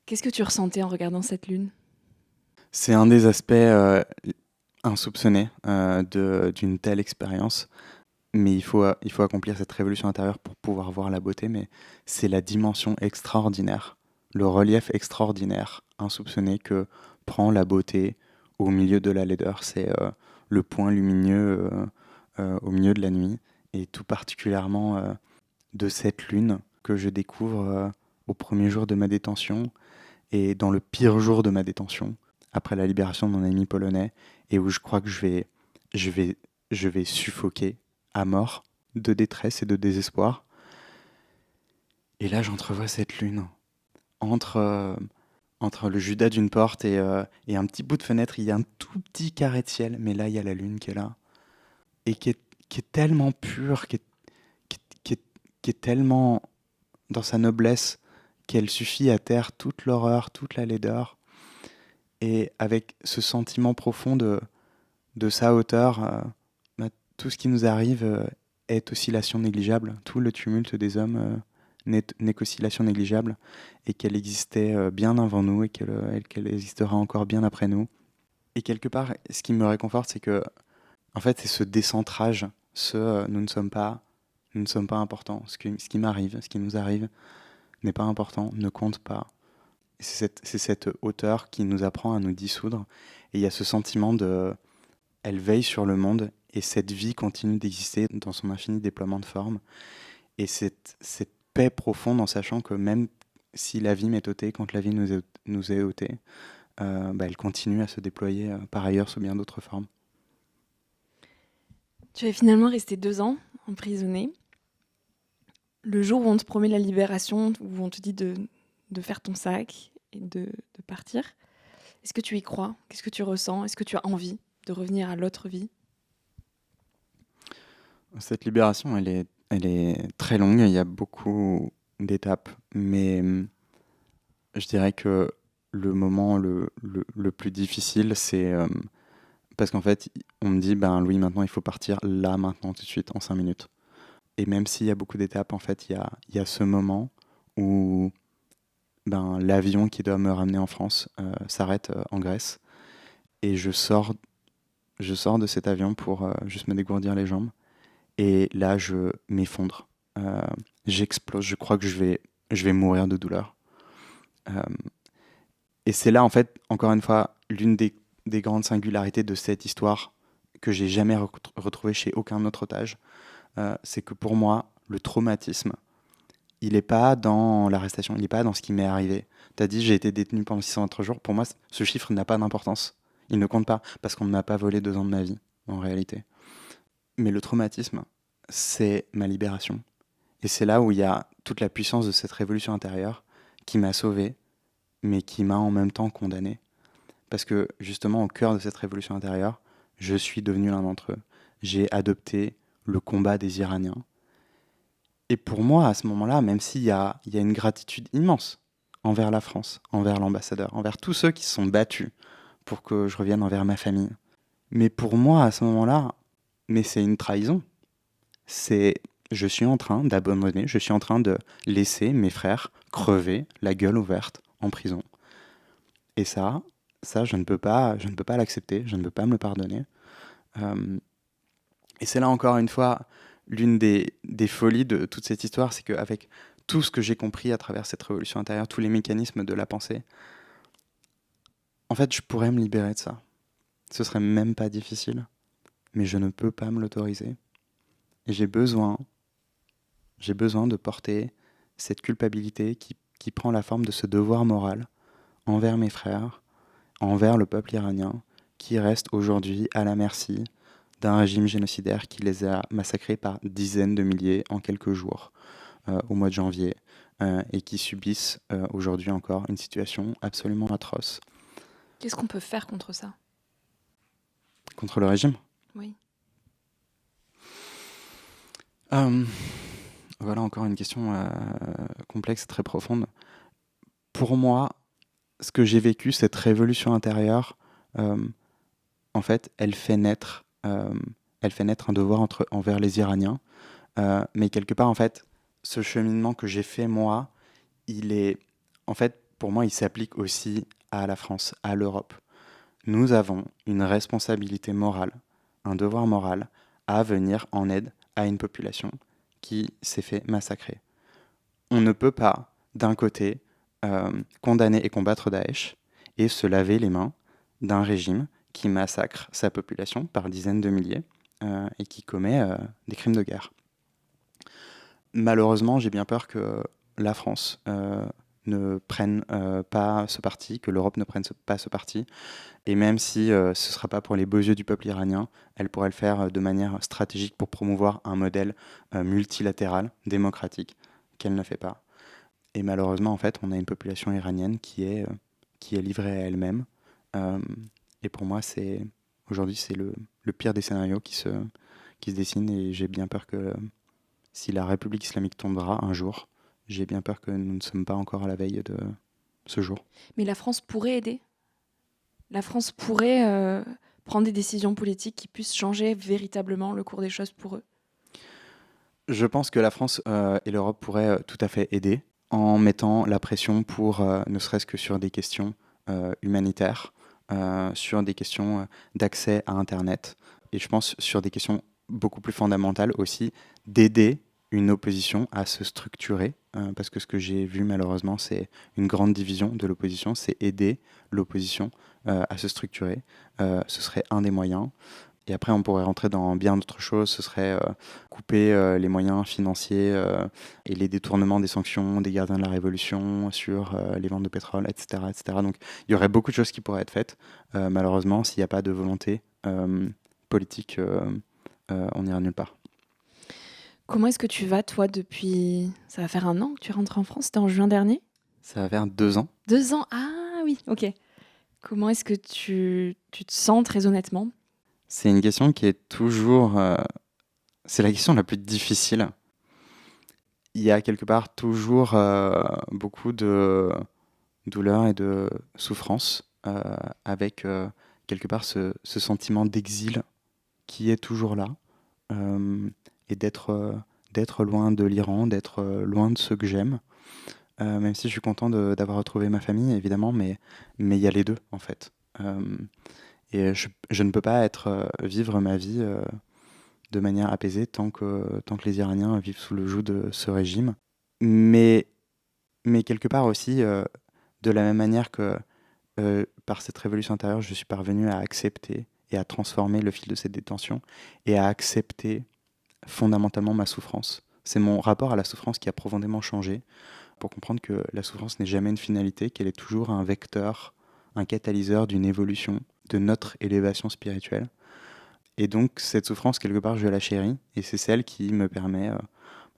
S2: Qu'est-ce que tu ressentais en regardant cette lune?
S1: C'est un des aspects insoupçonnés d'une telle expérience. Mais il faut accomplir cette révolution intérieure pour pouvoir voir la beauté. Mais c'est la dimension extraordinaire, le relief extraordinaire, insoupçonné que prend la beauté au milieu de la laideur. C'est le point lumineux au milieu de la nuit. Et tout particulièrement de cette lune que je découvre au premier jour de ma détention et dans le pire jour de ma détention, après la libération de mon ami polonais, et où je crois que je vais suffoquer à mort de détresse et de désespoir. Et là, j'entrevois cette lune entre le Judas d'une porte et un petit bout de fenêtre. Il y a un tout petit carré de ciel, mais là, il y a la lune qui est là et qui est tellement pure, qui est tellement dans sa noblesse qu'elle suffit à taire toute l'horreur, toute la laideur. Et avec ce sentiment profond de sa hauteur, tout ce qui nous arrive est oscillation négligeable. Tout le tumulte des hommes n'est qu'oscillation négligeable et qu'elle existait bien avant nous et qu'elle existera encore bien après nous. Et quelque part, ce qui me réconforte, c'est que, en fait, c'est ce décentrage, nous ne sommes pas importants. Ce qui m'arrive, ce qui nous arrive n'est pas important, ne compte pas. C'est cette hauteur qui nous apprend à nous dissoudre. Et il y a ce sentiment elle veille sur le monde et cette vie continue d'exister dans son infini déploiement de formes. Et cette paix profonde en sachant que même si la vie m'est ôtée, quand la vie nous est ôtée, elle continue à se déployer par ailleurs sous bien d'autres formes.
S2: Tu es finalement resté 2 ans emprisonné. Le jour où on te promet la libération, où on te dit de de faire ton sac et de partir. Est-ce que tu y crois? Qu'est-ce que tu ressens? Est-ce que tu as envie de revenir à l'autre vie?
S1: Cette libération, elle est très longue, il y a beaucoup d'étapes, mais je dirais que le moment le plus difficile, c'est parce qu'en fait, on me dit, ben Louis, maintenant il faut partir là, maintenant, tout de suite, en 5 minutes. Et même s'il y a beaucoup d'étapes, en fait, il y a ce moment où ben, l'avion qui doit me ramener en France s'arrête en Grèce. Et je sors de cet avion pour juste me dégourdir les jambes. Et là, je m'effondre. Euh, J'explose. Je crois que je vais mourir de douleur. Euh, et c'est là, en fait, encore une fois, l'une des grandes singularités de cette histoire que j'ai jamais retrouvée chez aucun autre otage. C'est que pour moi, le traumatisme, il n'est pas dans l'arrestation, il n'est pas dans ce qui m'est arrivé. Tu as dit, j'ai été détenu pendant 623 jours. Pour moi, ce chiffre n'a pas d'importance. Il ne compte pas, parce qu'on ne m'a pas volé 2 ans de ma vie, en réalité. Mais le traumatisme, c'est ma libération. Et c'est là où il y a toute la puissance de cette révolution intérieure qui m'a sauvé, mais qui m'a en même temps condamné. Parce que justement, au cœur de cette révolution intérieure, je suis devenu l'un d'entre eux. J'ai adopté le combat des Iraniens. Et pour moi, à ce moment-là, même s'il y a une gratitude immense envers la France, envers l'ambassadeur, envers tous ceux qui se sont battus pour que je revienne envers ma famille. Mais pour moi, à ce moment-là, mais c'est une trahison. C'est, je suis en train d'abandonner, je suis en train de laisser mes frères crever la gueule ouverte en prison. Et ça, je ne peux pas l'accepter, je ne peux pas me le pardonner. Euh, et c'est là encore une fois l'une des folies de toute cette histoire, c'est qu'avec tout ce que j'ai compris à travers cette révolution intérieure, tous les mécanismes de la pensée, en fait, je pourrais me libérer de ça. Ce serait même pas difficile, mais je ne peux pas me l'autoriser. Et j'ai besoin de porter cette culpabilité qui prend la forme de ce devoir moral envers mes frères, envers le peuple iranien, qui reste aujourd'hui à la merci d'un régime génocidaire qui les a massacrés par dizaines de milliers en quelques jours au mois de janvier et qui subissent aujourd'hui encore une situation absolument atroce.
S2: Qu'est-ce qu'on peut faire contre ça?
S1: Contre le régime.
S2: Oui.
S1: Voilà encore une question complexe et très profonde. Pour moi, ce que j'ai vécu, cette révolution intérieure, euh, en fait, elle fait naître un devoir envers les Iraniens. Mais quelque part, en fait, ce cheminement que j'ai fait moi, en fait, pour moi, il s'applique aussi à la France, à l'Europe. Nous avons une responsabilité morale, un devoir moral à venir en aide à une population qui s'est fait massacrer. On ne peut pas, d'un côté, condamner et combattre Daesh et se laver les mains d'un régime qui massacre sa population par dizaines de milliers et qui commet des crimes de guerre. Malheureusement, j'ai bien peur que la France ne prenne pas ce parti, que l'Europe ne prenne pas ce parti. Et même si ce ne sera pas pour les beaux yeux du peuple iranien, elle pourrait le faire de manière stratégique pour promouvoir un modèle multilatéral, démocratique, qu'elle ne fait pas. Et malheureusement, en fait, on a une population iranienne qui est livrée à elle-même. Euh, et pour moi, aujourd'hui, c'est le pire des scénarios qui se dessine. Et j'ai bien peur que si la République islamique tombera un jour, j'ai bien peur que nous ne sommes pas encore à la veille de ce jour.
S2: Mais la France pourrait aider. La France pourrait prendre des décisions politiques qui puissent changer véritablement le cours des choses pour eux.
S1: Je pense que la France et l'Europe pourraient tout à fait aider en mettant la pression pour, ne serait-ce que sur des questions humanitaires, sur des questions d'accès à Internet, et je pense sur des questions beaucoup plus fondamentales aussi, d'aider une opposition à se structurer, parce que ce que j'ai vu malheureusement, c'est une grande division de l'opposition, c'est aider l'opposition à se structurer. Ce serait un des moyens. Et après, on pourrait rentrer dans bien d'autres choses. Ce serait couper les moyens financiers et les détournements des sanctions des gardiens de la Révolution sur les ventes de pétrole, etc., etc. Donc, il y aurait beaucoup de choses qui pourraient être faites. Malheureusement, s'il n'y a pas de volonté politique, on n'ira nulle part.
S2: Comment est-ce que tu vas, toi, depuis... Ça va faire 1 an que tu rentres en France, c'était en juin dernier?
S1: Ça va faire 2 ans.
S2: 2 ans? Ah oui, OK. Comment est-ce que tu te sens très honnêtement?
S1: C'est une question qui est toujours... c'est la question la plus difficile. Il y a quelque part toujours beaucoup de douleur et de souffrance avec quelque part ce sentiment d'exil qui est toujours là et d'être loin de l'Iran, d'être loin de ceux que j'aime. Même si je suis content d'avoir retrouvé ma famille, évidemment, mais il y a les deux, en fait. Et je ne peux pas vivre ma vie de manière apaisée tant que les Iraniens vivent sous le joug de ce régime. Mais, mais quelque part aussi, de la même manière que par cette révolution intérieure, je suis parvenu à accepter et à transformer le fil de cette détention et à accepter fondamentalement ma souffrance. C'est mon rapport à la souffrance qui a profondément changé pour comprendre que la souffrance n'est jamais une finalité, qu'elle est toujours un vecteur, un catalyseur d'une évolution, de notre élévation spirituelle. Et donc cette souffrance, quelque part, je la chéris, et c'est celle qui me permet,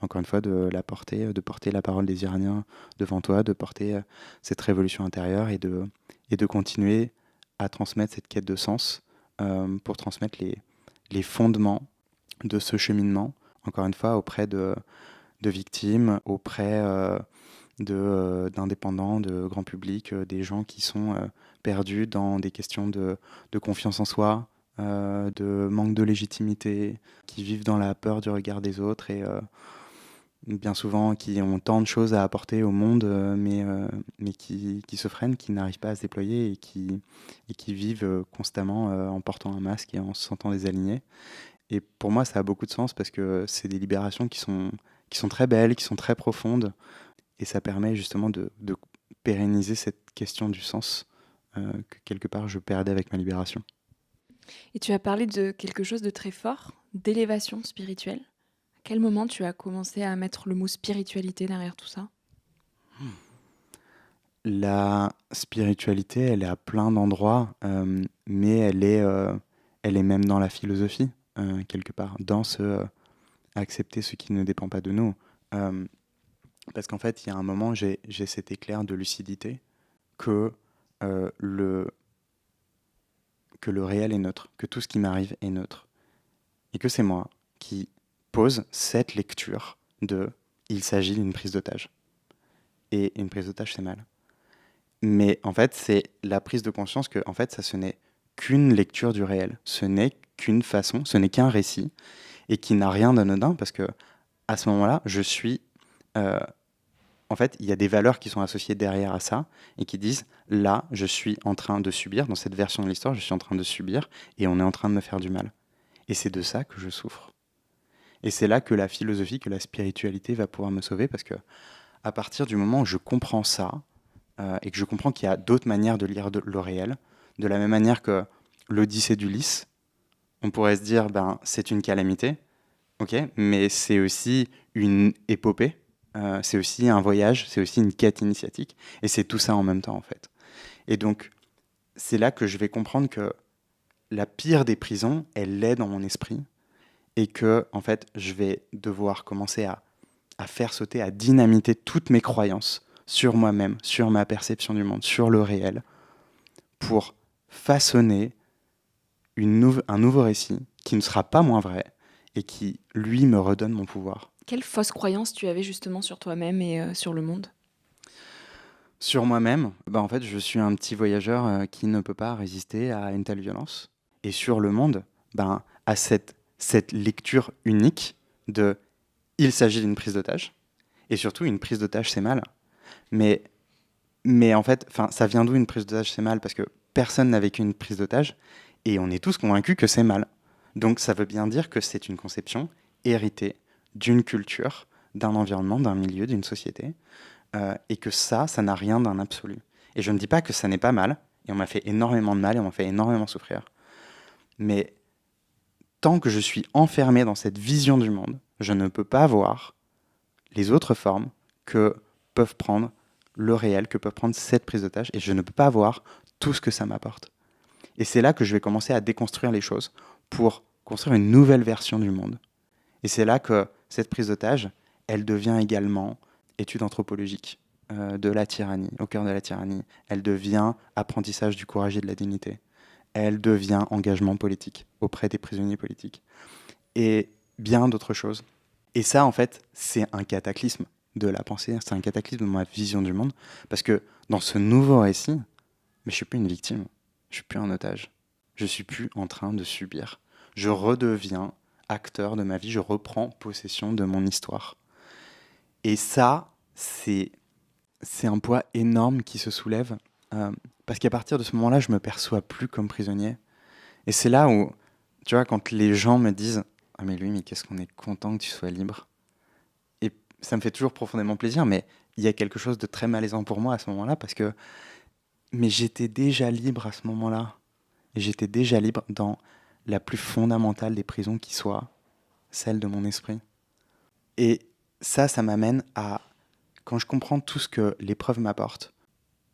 S1: encore une fois, de porter la parole des Iraniens devant toi, de porter cette révolution intérieure et de continuer à transmettre cette quête de sens pour transmettre les fondements de ce cheminement, encore une fois, auprès de victimes, auprès d'indépendants, de grand public, des gens qui sont perdus dans des questions de confiance en soi, de manque de légitimité, qui vivent dans la peur du regard des autres et bien souvent qui ont tant de choses à apporter au monde, mais qui se freinent, qui n'arrivent pas à se déployer et qui vivent constamment en portant un masque et en se sentant désalignés. Et pour moi, ça a beaucoup de sens parce que c'est des libérations qui sont très belles, qui sont très profondes, et ça permet justement de pérenniser cette question du sens que quelque part je perdais avec ma libération.
S2: Et tu as parlé de quelque chose de très fort, d'élévation spirituelle. À quel moment tu as commencé à mettre le mot spiritualité derrière tout ça?
S1: La spiritualité, elle est à plein d'endroits, mais elle est même dans la philosophie, quelque part, dans accepter ce qui ne dépend pas de nous. Euh, Parce qu'en fait, il y a un moment, j'ai cet éclair de lucidité que, euh, le, que le réel est neutre, que tout ce qui m'arrive est neutre. Et que c'est moi qui pose cette lecture de il s'agit d'une prise d'otage. Et une prise d'otage, c'est mal. Mais en fait, c'est la prise de conscience que en fait, ça, ce n'est qu'une lecture du réel. Ce n'est qu'une façon, ce n'est qu'un récit, et qui n'a rien d'anodin, parce que à ce moment-là, je suis euh, en fait, il y a des valeurs qui sont associées derrière à ça et qui disent là, je suis en train de subir, dans cette version de l'histoire, je suis en train de subir et on est en train de me faire du mal. Et c'est de ça que je souffre. Et c'est là que la philosophie, que la spiritualité va pouvoir me sauver parce que à partir du moment où je comprends ça et que je comprends qu'il y a d'autres manières de lire le réel, de la même manière que l'Odyssée d'Ulysse, on pourrait se dire ben c'est une calamité, ok, mais c'est aussi une épopée, c'est aussi un voyage, c'est aussi une quête initiatique, et c'est tout ça en même temps en fait. Et donc, c'est là que je vais comprendre que la pire des prisons, elle est dans mon esprit, et que en fait, je vais devoir commencer à faire sauter, à dynamiter toutes mes croyances sur moi-même, sur ma perception du monde, sur le réel, pour façonner un nouveau récit qui ne sera pas moins vrai et qui, lui, me redonne mon pouvoir.
S2: Quelle fausse croyance tu avais justement sur toi-même et sur le monde?
S1: Sur moi-même, bah en fait, je suis un petit voyageur qui ne peut pas résister à une telle violence. Et sur le monde, ben, à cette lecture unique de il s'agit d'une prise d'otage. Et surtout, une prise d'otage, c'est mal. Mais, mais en fait, ça vient d'où une prise d'otage, c'est mal? Parce que personne n'a vécu une prise d'otage et on est tous convaincus que c'est mal. Donc ça veut bien dire que c'est une conception héritée d'une culture, d'un environnement, d'un milieu, d'une société et que ça n'a rien d'un absolu. Et je ne dis pas que ça n'est pas mal, et on m'a fait énormément de mal, et on m'a fait énormément souffrir, mais tant que je suis enfermé dans cette vision du monde, je ne peux pas voir les autres formes que peuvent prendre le réel, que peuvent prendre cette prise d'otage, et je ne peux pas voir tout ce que ça m'apporte. Et c'est là que je vais commencer à déconstruire les choses pour construire une nouvelle version du monde. Et c'est là que cette prise d'otage, elle devient également étude anthropologique. de la tyrannie, au cœur de la tyrannie. Elle devient apprentissage du courage et de la dignité. Elle devient engagement politique auprès des prisonniers politiques. Et bien d'autres choses. Et ça, en fait, c'est un cataclysme de la pensée, c'est un cataclysme de ma vision du monde, parce que dans ce nouveau récit, mais je suis plus une victime, je suis plus un otage, je suis plus en train de subir. Je redeviens acteur de ma vie, je reprends possession de mon histoire. Et ça, c'est un poids énorme qui se soulève, parce qu'à partir de ce moment-là, je me perçois plus comme prisonnier. Et c'est là où, tu vois, quand les gens me disent « Ah mais Louis, mais qu'est-ce qu'on est content que tu sois libre !» Et ça me fait toujours profondément plaisir, mais il y a quelque chose de très malaisant pour moi à ce moment-là, parce que mais j'étais déjà libre à ce moment-là. Et j'étais déjà libre dans la plus fondamentale des prisons qui soit, celle de mon esprit. Et ça m'amène à, quand je comprends tout ce que l'épreuve m'apporte,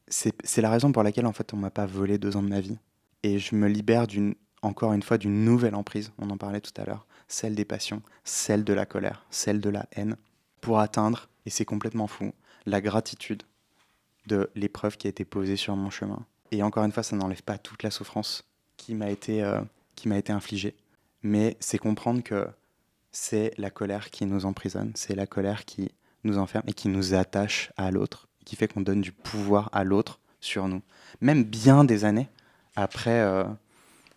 S1: c'est la raison pour laquelle en fait on m'a pas volé 2 ans de ma vie. Et je me libère encore une fois d'une nouvelle emprise, on en parlait tout à l'heure, celle des passions, celle de la colère, celle de la haine, pour atteindre, et c'est complètement fou, la gratitude de l'épreuve qui a été posée sur mon chemin. Et encore une fois, ça n'enlève pas toute la souffrance qui m'a été infligée, mais c'est comprendre que c'est la colère qui nous emprisonne, c'est la colère qui nous enferme et qui nous attache à l'autre, qui fait qu'on donne du pouvoir à l'autre sur nous. Même bien des années après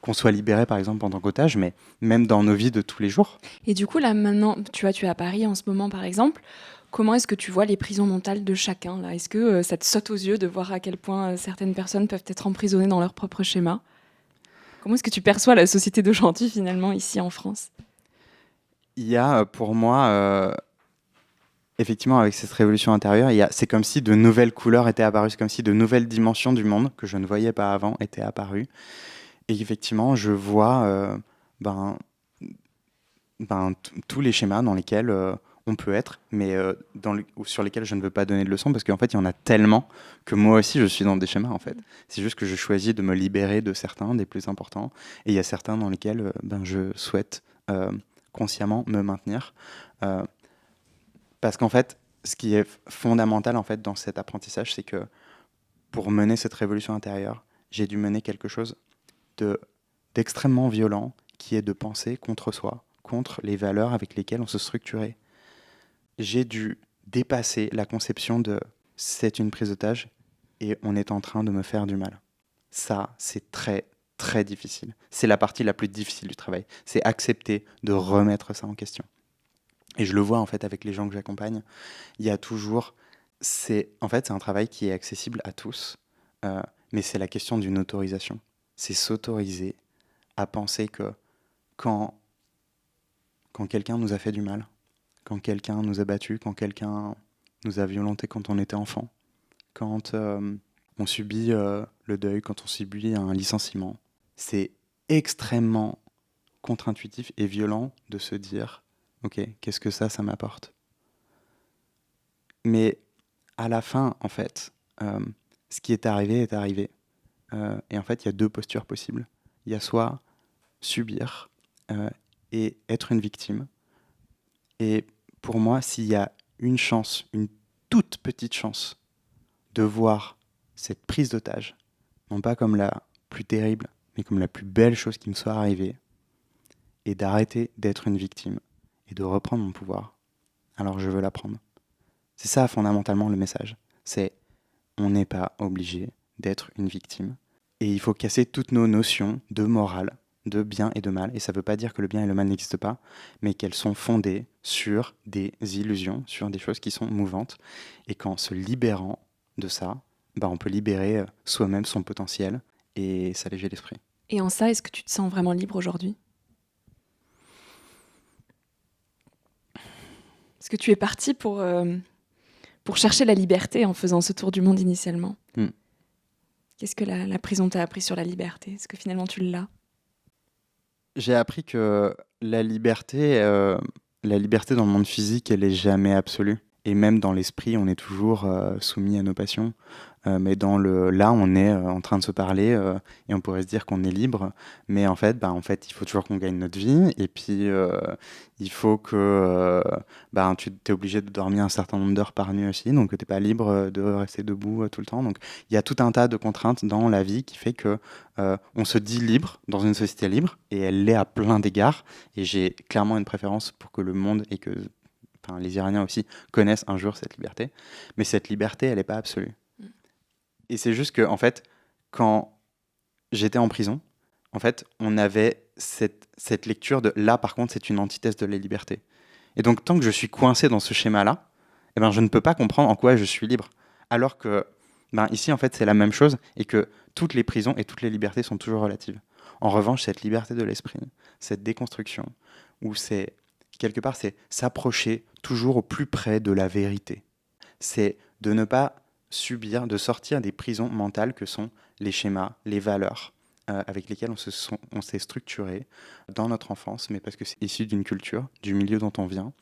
S1: qu'on soit libéré, par exemple, en tant qu'otage, mais même dans nos vies de tous les jours.
S2: Et du coup, là, maintenant, tu es à Paris en ce moment, par exemple. Comment est-ce que tu vois les prisons mentales de chacun là? Est-ce que ça te saute aux yeux de voir à quel point certaines personnes peuvent être emprisonnées dans leur propre schéma? Comment est-ce que tu perçois la société d'aujourd'hui, finalement, ici en France?
S1: Il y a pour moi, effectivement, avec cette révolution intérieure, c'est comme si de nouvelles couleurs étaient apparues, c'est comme si de nouvelles dimensions du monde que je ne voyais pas avant étaient apparues. Et effectivement, je vois tous les schémas dans lesquels on peut être, mais sur lesquels je ne veux pas donner de leçons, parce qu'en fait, il y en a tellement que moi aussi, je suis dans des schémas, en fait. C'est juste que je choisis de me libérer de certains, des plus importants, et il y a certains dans lesquels je souhaite consciemment me maintenir. Parce qu'en fait, ce qui est fondamental en fait, dans cet apprentissage, c'est que pour mener cette révolution intérieure, j'ai dû mener quelque chose d'extrêmement violent, qui est de penser contre soi, contre les valeurs avec lesquelles on se structurait. J'ai dû dépasser la conception de « c'est une prise d'otage et on est en train de me faire du mal ». Ça, c'est très, très difficile. C'est la partie la plus difficile du travail. C'est accepter de remettre ça en question. Et je le vois en fait avec les gens que j'accompagne. Il y a toujours... c'est un travail qui est accessible à tous, mais c'est la question d'une autorisation. C'est s'autoriser à penser que quand quelqu'un nous a fait du mal, quand quelqu'un nous a battus, quand quelqu'un nous a violentés quand on était enfant, quand on subit le deuil, quand on subit un licenciement, c'est extrêmement contre-intuitif et violent de se dire « Ok, qu'est-ce que ça m'apporte ?» Mais à la fin, en fait, ce qui est arrivé est arrivé. Et en fait, il y a 2 postures possibles. Il y a soit subir et être une victime. Et pour moi, s'il y a une chance, une toute petite chance, de voir cette prise d'otage, non pas comme la plus terrible, mais comme la plus belle chose qui me soit arrivée, et d'arrêter d'être une victime, et de reprendre mon pouvoir, alors je veux la prendre. C'est ça fondamentalement le message. C'est on n'est pas obligé d'être une victime. Et il faut casser toutes nos notions de morale, de bien et de mal. Et ça ne veut pas dire que le bien et le mal n'existent pas, mais qu'elles sont fondées sur des illusions, sur des choses qui sont mouvantes. Et qu'en se libérant de ça, on peut libérer soi-même, son potentiel, et s'alléger l'esprit.
S2: Et en ça, est-ce que tu te sens vraiment libre aujourd'hui? Est-ce que tu es parti pour chercher la liberté en faisant ce tour du monde initialement? Qu'est-ce que la prison t'a appris sur la liberté? Est-ce que finalement tu l'as?
S1: J'ai appris que la liberté dans le monde physique, elle est jamais absolue. Et même dans l'esprit, on est toujours soumis à nos passions. Mais là, on est en train de se parler et on pourrait se dire qu'on est libre. Mais en fait, il faut toujours qu'on gagne notre vie. Et puis, il faut que tu es obligé de dormir un certain nombre d'heures par nuit aussi. Donc, tu n'es pas libre de rester debout tout le temps. Donc, il y a tout un tas de contraintes dans la vie qui fait que on se dit libre dans une société libre. Et elle l'est à plein d'égards. Et j'ai clairement une préférence pour que le monde et que les Iraniens aussi connaissent un jour cette liberté. Mais cette liberté, elle n'est pas absolue. Et c'est juste que, en fait, quand j'étais en prison, en fait, on avait cette lecture de là, par contre, c'est une antithèse de la liberté. Et donc, tant que je suis coincé dans ce schéma-là, eh ben, je ne peux pas comprendre en quoi je suis libre. Alors que, ici, en fait, c'est la même chose et que toutes les prisons et toutes les libertés sont toujours relatives. En revanche, cette liberté de l'esprit, cette déconstruction, où c'est, quelque part, c'est s'approcher toujours au plus près de la vérité. C'est de ne pas subir, de sortir des prisons mentales que sont les schémas, les valeurs avec lesquelles on s'est structuré dans notre enfance, mais parce que c'est issu d'une culture, du milieu dont on vient.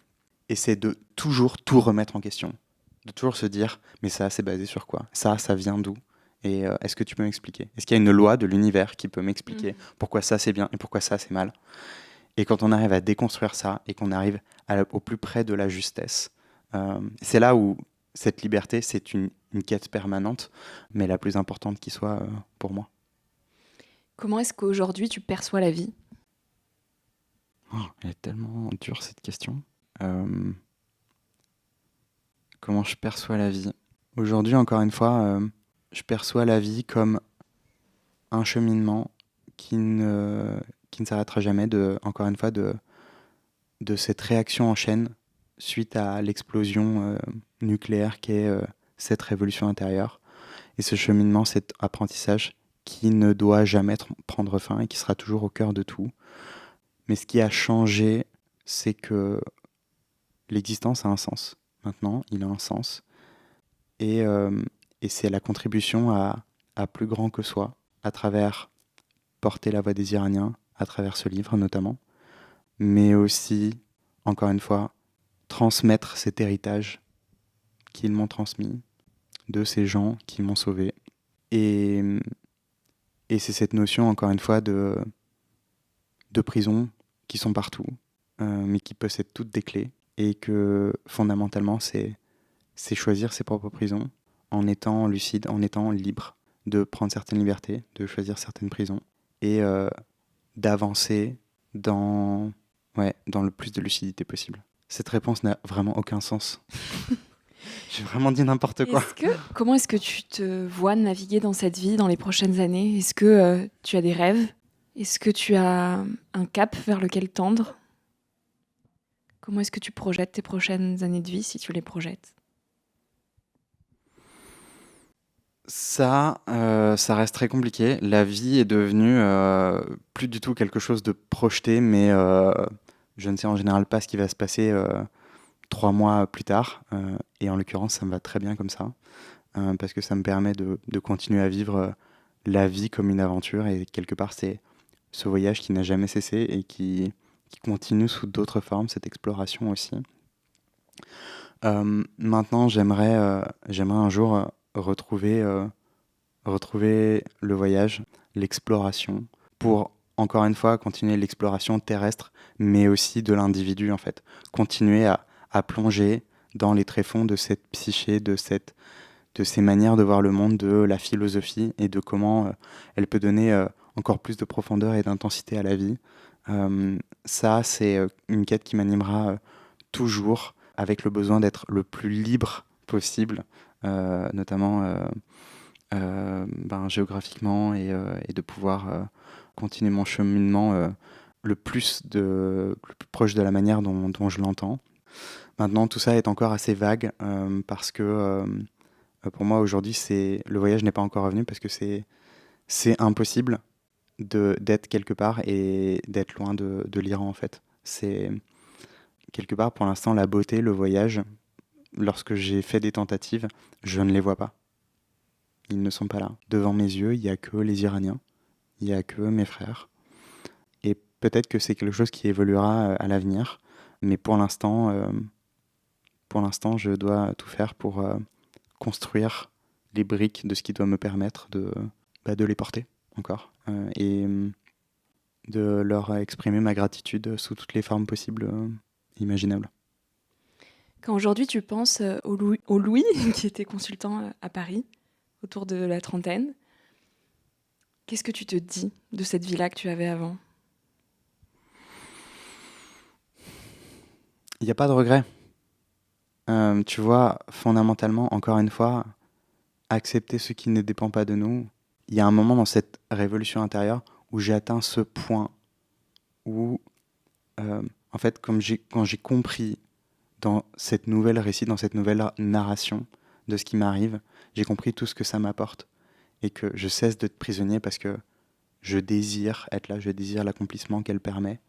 S1: Et c'est de toujours tout remettre en question. De toujours se dire, mais ça, c'est basé sur quoi? Ça vient d'où? Et est-ce que tu peux m'expliquer? Est-ce qu'il y a une loi de l'univers qui peut m'expliquer pourquoi ça c'est bien et pourquoi ça c'est mal? Et quand on arrive à déconstruire ça et qu'on arrive au plus près de la justesse, c'est là où cette liberté, c'est une quête permanente, mais la plus importante qui soit pour moi.
S2: Comment est-ce qu'aujourd'hui tu perçois la vie?
S1: Elle est tellement dure cette question. Comment je perçois la vie? Aujourd'hui, encore une fois, je perçois la vie comme un cheminement qui ne s'arrêtera jamais, encore une fois, de cette réaction en chaîne suite à l'explosion nucléaire qu'est cette révolution intérieure. Et ce cheminement, cet apprentissage qui ne doit jamais prendre fin et qui sera toujours au cœur de tout. Mais ce qui a changé, c'est que l'existence a un sens. Maintenant, il a un sens. Et c'est la contribution à plus grand que soi, à travers porter la voix des Iraniens, à travers ce livre notamment, mais aussi, encore une fois, transmettre cet héritage qu'ils m'ont transmis, de ces gens qui m'ont sauvé. Et c'est cette notion, encore une fois, de prisons qui sont partout, mais qui possèdent toutes des clés, et que fondamentalement, c'est choisir ses propres prisons en étant lucide, en étant libre de prendre certaines libertés, de choisir certaines prisons, et d'avancer dans le plus de lucidité possible. Cette réponse n'a vraiment aucun sens. J'ai vraiment dit n'importe quoi.
S2: Comment est-ce que tu te vois naviguer dans cette vie dans les prochaines années? Est-ce que tu as des rêves? Est-ce que tu as un cap vers lequel tendre? Comment est-ce que tu projettes tes prochaines années de vie, si tu les projettes?
S1: Ça reste très compliqué. La vie est devenue plus du tout quelque chose de projeté, mais je ne sais en général pas ce qui va se passer 3 mois plus tard. Et en l'occurrence, ça me va très bien comme ça, parce que ça me permet de continuer à vivre la vie comme une aventure. Et quelque part, c'est ce voyage qui n'a jamais cessé et qui continue sous d'autres formes, cette exploration aussi. Maintenant, j'aimerais un jour retrouver le voyage, l'exploration, pour encore une fois continuer l'exploration terrestre, mais aussi de l'individu en fait. Continuer à plonger dans les tréfonds de cette psyché, de ces manières de voir le monde, de la philosophie et de comment elle peut donner encore plus de profondeur et d'intensité à la vie. Ça, c'est une quête qui m'animera toujours, avec le besoin d'être le plus libre possible, notamment géographiquement, et de pouvoir continuer mon cheminement le plus proche de la manière dont je l'entends. Maintenant, tout ça est encore assez vague parce que pour moi aujourd'hui, le voyage n'est pas encore revenu parce que c'est impossible d'être quelque part et d'être loin de l'Iran en fait. C'est quelque part pour l'instant la beauté, le voyage. Lorsque j'ai fait des tentatives, je ne les vois pas. Ils ne sont pas là. Devant mes yeux, il n'y a que les Iraniens, il n'y a que mes frères. Et peut-être que c'est quelque chose qui évoluera à l'avenir, mais pour l'instant, pour l'instant, je dois tout faire pour construire les briques de ce qui doit me permettre de les porter encore et de leur exprimer ma gratitude sous toutes les formes possibles imaginables.
S2: Quand aujourd'hui tu penses au Louis, qui était consultant à Paris, autour de la trentaine, qu'est-ce que tu te dis de cette vie-là que tu avais avant?
S1: Il n'y a pas de regret. Tu vois, fondamentalement, encore une fois, accepter ce qui ne dépend pas de nous. Il y a un moment dans cette révolution intérieure où j'ai atteint ce point où, en fait, quand j'ai compris dans cette nouvelle récit, dans cette nouvelle narration de ce qui m'arrive, j'ai compris tout ce que ça m'apporte et que je cesse d'être prisonnier parce que je désire être là, je désire l'accomplissement qu'elle permet.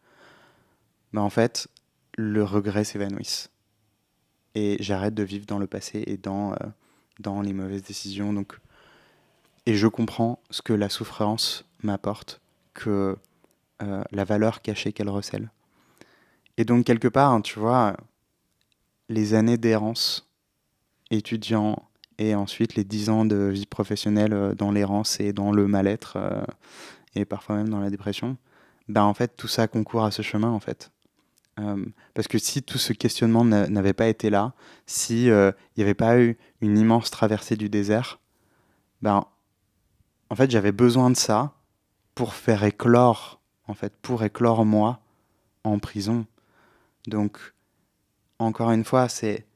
S1: Mais en fait, le regret s'évanouisse et j'arrête de vivre dans le passé et dans les mauvaises décisions. Donc, et je comprends ce que la souffrance m'apporte, que la valeur cachée qu'elle recèle. Et donc, quelque part, hein, tu vois, les années d'errance étudiant et ensuite les 10 ans de vie professionnelle dans l'errance et dans le mal-être et parfois même dans la dépression, ben en fait, tout ça concourt à ce chemin, en fait. Parce que si tout ce questionnement n'avait pas été là, si il n'y avait pas eu une immense traversée du désert, ben en fait, j'avais besoin de ça pour faire éclore, en fait, pour éclore moi en prison. Donc, encore une fois, c'est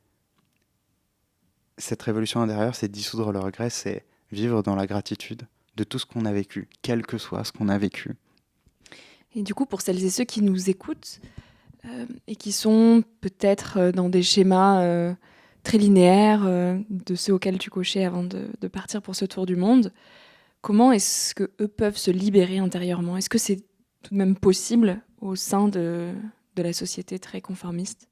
S1: cette révolution intérieure, c'est dissoudre le regret, c'est vivre dans la gratitude de tout ce qu'on a vécu, quel que soit ce qu'on a vécu.
S2: Et du coup, pour celles et ceux qui nous écoutent et qui sont peut-être dans des schémas très linéaires de ceux auxquels tu cochais avant de partir pour ce tour du monde, comment est-ce qu'eux peuvent se libérer intérieurement? Est-ce que c'est tout de même possible au sein de la société très conformiste?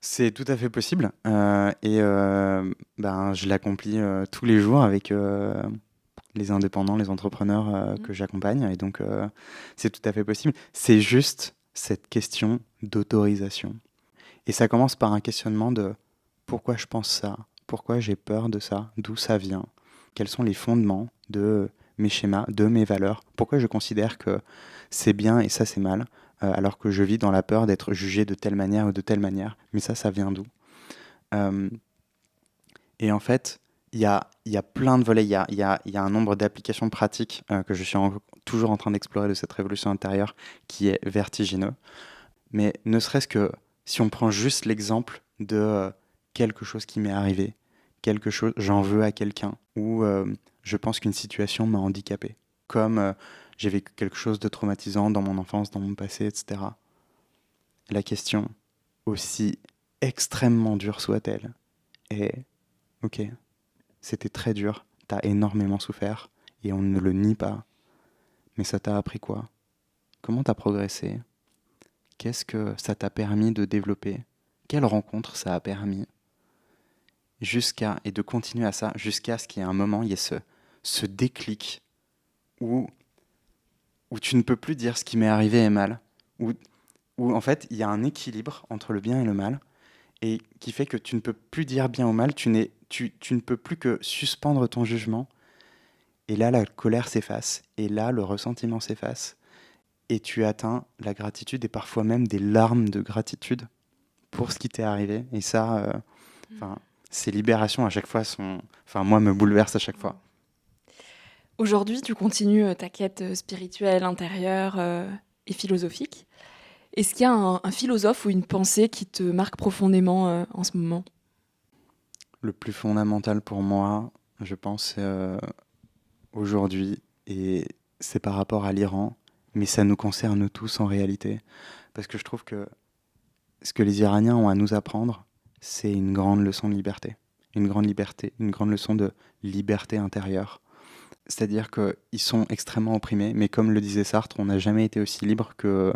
S1: C'est tout à fait possible et ben, je l'accomplis tous les jours avec les indépendants, les entrepreneurs que j'accompagne et donc c'est tout à fait possible. C'est juste cette question d'autorisation. Et ça commence par un questionnement de pourquoi je pense ça, pourquoi j'ai peur de ça, d'où ça vient, quels sont les fondements de mes schémas, de mes valeurs, pourquoi je considère que c'est bien et ça c'est mal, alors que je vis dans la peur d'être jugé de telle manière ou de telle manière, mais ça vient d'où? Euh, et en fait, il y a plein de volets, il y a un nombre d'applications pratiques que je suis toujours en train d'explorer de cette révolution intérieure qui est vertigineux. Mais ne serait-ce que si on prend juste l'exemple de quelque chose qui m'est arrivé, quelque chose, j'en veux à quelqu'un, ou je pense qu'une situation m'a handicapé, comme j'ai vécu quelque chose de traumatisant dans mon enfance, dans mon passé, etc. La question, aussi extrêmement dure soit-elle, est ok, c'était très dur, t'as énormément souffert, et on ne le nie pas, mais ça t'a appris quoi? Comment t'as progressé? Qu'est-ce que ça t'a permis de développer? Quelle rencontre ça a permis? Et de continuer à ça jusqu'à ce qu'il y ait un moment, il y ait ce déclic où, où tu ne peux plus dire ce qui m'est arrivé est mal, où en fait il y a un équilibre entre le bien et le mal, et qui fait que tu ne peux plus dire bien ou mal, tu ne peux plus que suspendre ton jugement, et là la colère s'efface, et là le ressentiment s'efface, et tu atteins la gratitude et parfois même des larmes de gratitude pour ce qui t'est arrivé. Et ça, ces libérations à chaque fois moi, me bouleversent à chaque fois.
S2: Aujourd'hui, tu continues ta quête spirituelle, intérieure et philosophique. Est-ce qu'il y a un philosophe ou une pensée qui te marque profondément en ce moment?
S1: Le plus fondamental pour moi, je pense, aujourd'hui, et c'est par rapport à l'Iran, mais ça nous concerne tous en réalité, parce que je trouve que ce que les Iraniens ont à nous apprendre, c'est une grande leçon de liberté. Une grande liberté, une grande leçon de liberté intérieure. C'est-à-dire qu'ils sont extrêmement opprimés, mais comme le disait Sartre, on n'a jamais été aussi libre que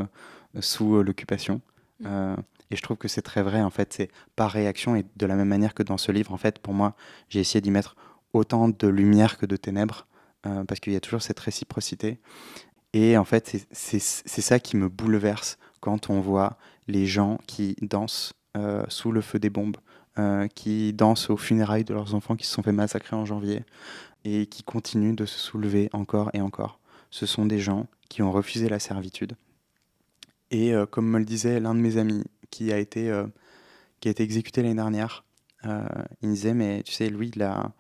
S1: sous l'occupation. Et je trouve que c'est très vrai, en fait, c'est par réaction, et de la même manière que dans ce livre, en fait, pour moi, j'ai essayé d'y mettre autant de lumière que de ténèbres, parce qu'il y a toujours cette réciprocité. Et en fait, c'est ça qui me bouleverse quand on voit les gens qui dansent sous le feu des bombes, qui dansent aux funérailles de leurs enfants qui se sont fait massacrer en janvier et qui continuent de se soulever encore et encore. Ce sont des gens qui ont refusé la servitude. Et comme me le disait l'un de mes amis qui a été exécuté l'année dernière, il me disait, mais tu sais, Louis, la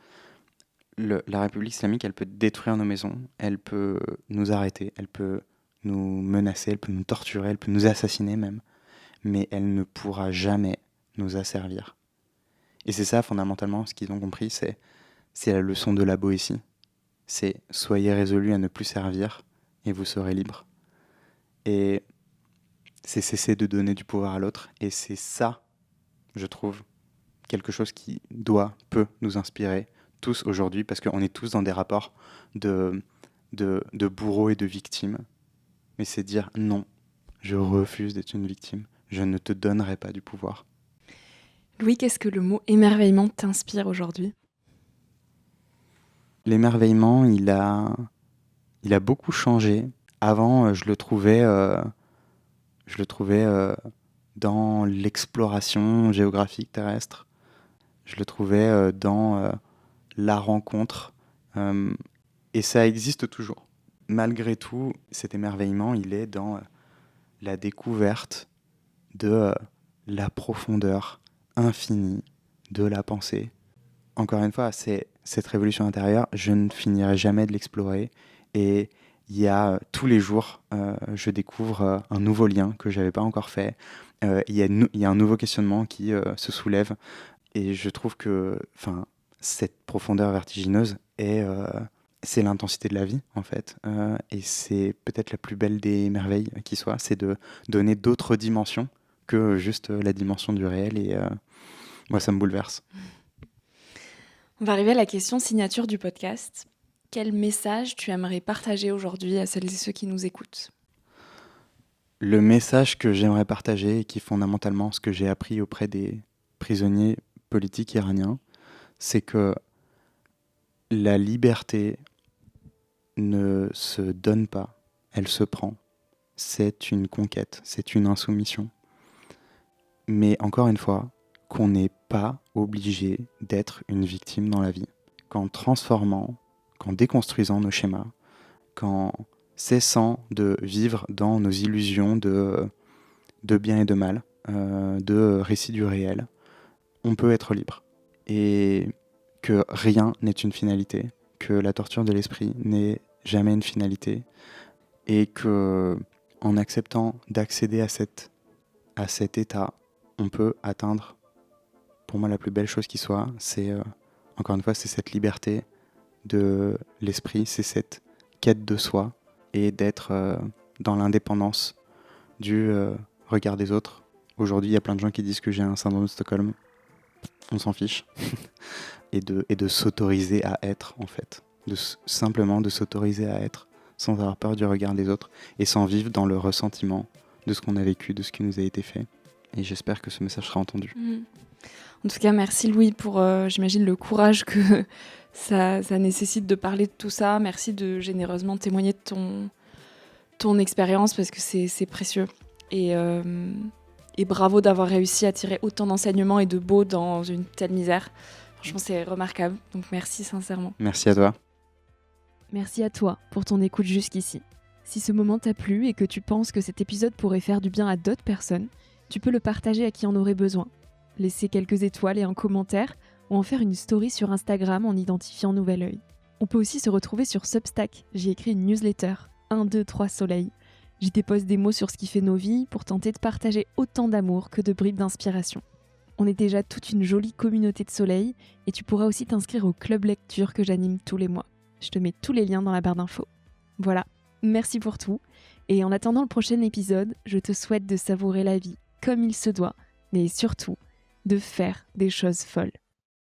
S1: République islamique, elle peut détruire nos maisons, elle peut nous arrêter, elle peut nous menacer, elle peut nous torturer, elle peut nous assassiner même, mais elle ne pourra jamais nous asservir. Et c'est ça, fondamentalement, ce qu'ils ont compris, c'est la leçon de la Boétie. C'est « Soyez résolus à ne plus servir, et vous serez libres ». Et c'est cesser de donner du pouvoir à l'autre, et c'est ça, je trouve, quelque chose qui peut nous inspirer tous aujourd'hui, parce qu'on est tous dans des rapports de bourreaux et de victimes. Mais c'est dire non, je refuse d'être une victime, je ne te donnerai pas du pouvoir.
S2: Louis, qu'est-ce que le mot émerveillement t'inspire aujourd'hui ?
S1: L'émerveillement, il a beaucoup changé. Avant, je le trouvais dans l'exploration géographique terrestre. Je le trouvais dans la rencontre. Et ça existe toujours. Malgré tout, cet émerveillement, il est dans la découverte de la profondeur infinie de la pensée. Encore une fois, c'est cette révolution intérieure, je ne finirai jamais de l'explorer. Et il y a tous les jours, je découvre un nouveau lien que je n'avais pas encore fait. Il y a un nouveau questionnement qui se soulève. Et je trouve que cette profondeur vertigineuse c'est l'intensité de la vie, en fait. Et c'est peut-être la plus belle des merveilles qui soit, c'est de donner d'autres dimensions que juste la dimension du réel. Et moi, ça me bouleverse.
S2: On va arriver à la question signature du podcast. Quel message tu aimerais partager aujourd'hui à celles et ceux qui nous écoutent ?
S1: Le message que j'aimerais partager, et qui est fondamentalement ce que j'ai appris auprès des prisonniers politiques iraniens, c'est que la liberté ne se donne pas, elle se prend. C'est une conquête, c'est une insoumission. Mais encore une fois, qu'on n'est pas obligé d'être une victime dans la vie. Qu'en transformant, qu'en déconstruisant nos schémas, qu'en cessant de vivre dans nos illusions de bien et de mal, de récits du réel, on peut être libre. Et que rien n'est une finalité, que la torture de l'esprit n'est jamais une finalité, et que en acceptant d'accéder à cet état, on peut atteindre, pour moi, la plus belle chose qui soit. C'est, encore une fois, c'est cette liberté de l'esprit, c'est cette quête de soi, et d'être dans l'indépendance du regard des autres. Aujourd'hui, il y a plein de gens qui disent que j'ai un syndrome de Stockholm. On s'en fiche. et de s'autoriser à être, en fait. Simplement de s'autoriser à être, sans avoir peur du regard des autres, et sans vivre dans le ressentiment de ce qu'on a vécu, de ce qui nous a été fait. Et j'espère que ce message sera entendu.
S2: En tout cas, merci Louis pour, j'imagine, le courage que ça nécessite de parler de tout ça. Merci de généreusement témoigner de ton expérience, parce que c'est précieux. Et bravo d'avoir réussi à tirer autant d'enseignements et de beau dans une telle misère. Franchement, c'est remarquable. Donc merci sincèrement.
S1: Merci à toi.
S3: Merci à toi pour ton écoute jusqu'ici. Si ce moment t'a plu et que tu penses que cet épisode pourrait faire du bien à d'autres personnes, tu peux le partager à qui en aurait besoin. Laisser quelques étoiles et un commentaire, ou en faire une story sur Instagram en identifiant Nouvel Oeil. On peut aussi se retrouver sur Substack. J'y écris une newsletter, 1, 2, 3 soleil. J'y dépose des mots sur ce qui fait nos vies pour tenter de partager autant d'amour que de bribes d'inspiration. On est déjà toute une jolie communauté de soleil, et tu pourras aussi t'inscrire au club lecture que j'anime tous les mois. Je te mets tous les liens dans la barre d'infos. Voilà, merci pour tout, et en attendant le prochain épisode, je te souhaite de savourer la vie comme il se doit, mais surtout de faire des choses folles.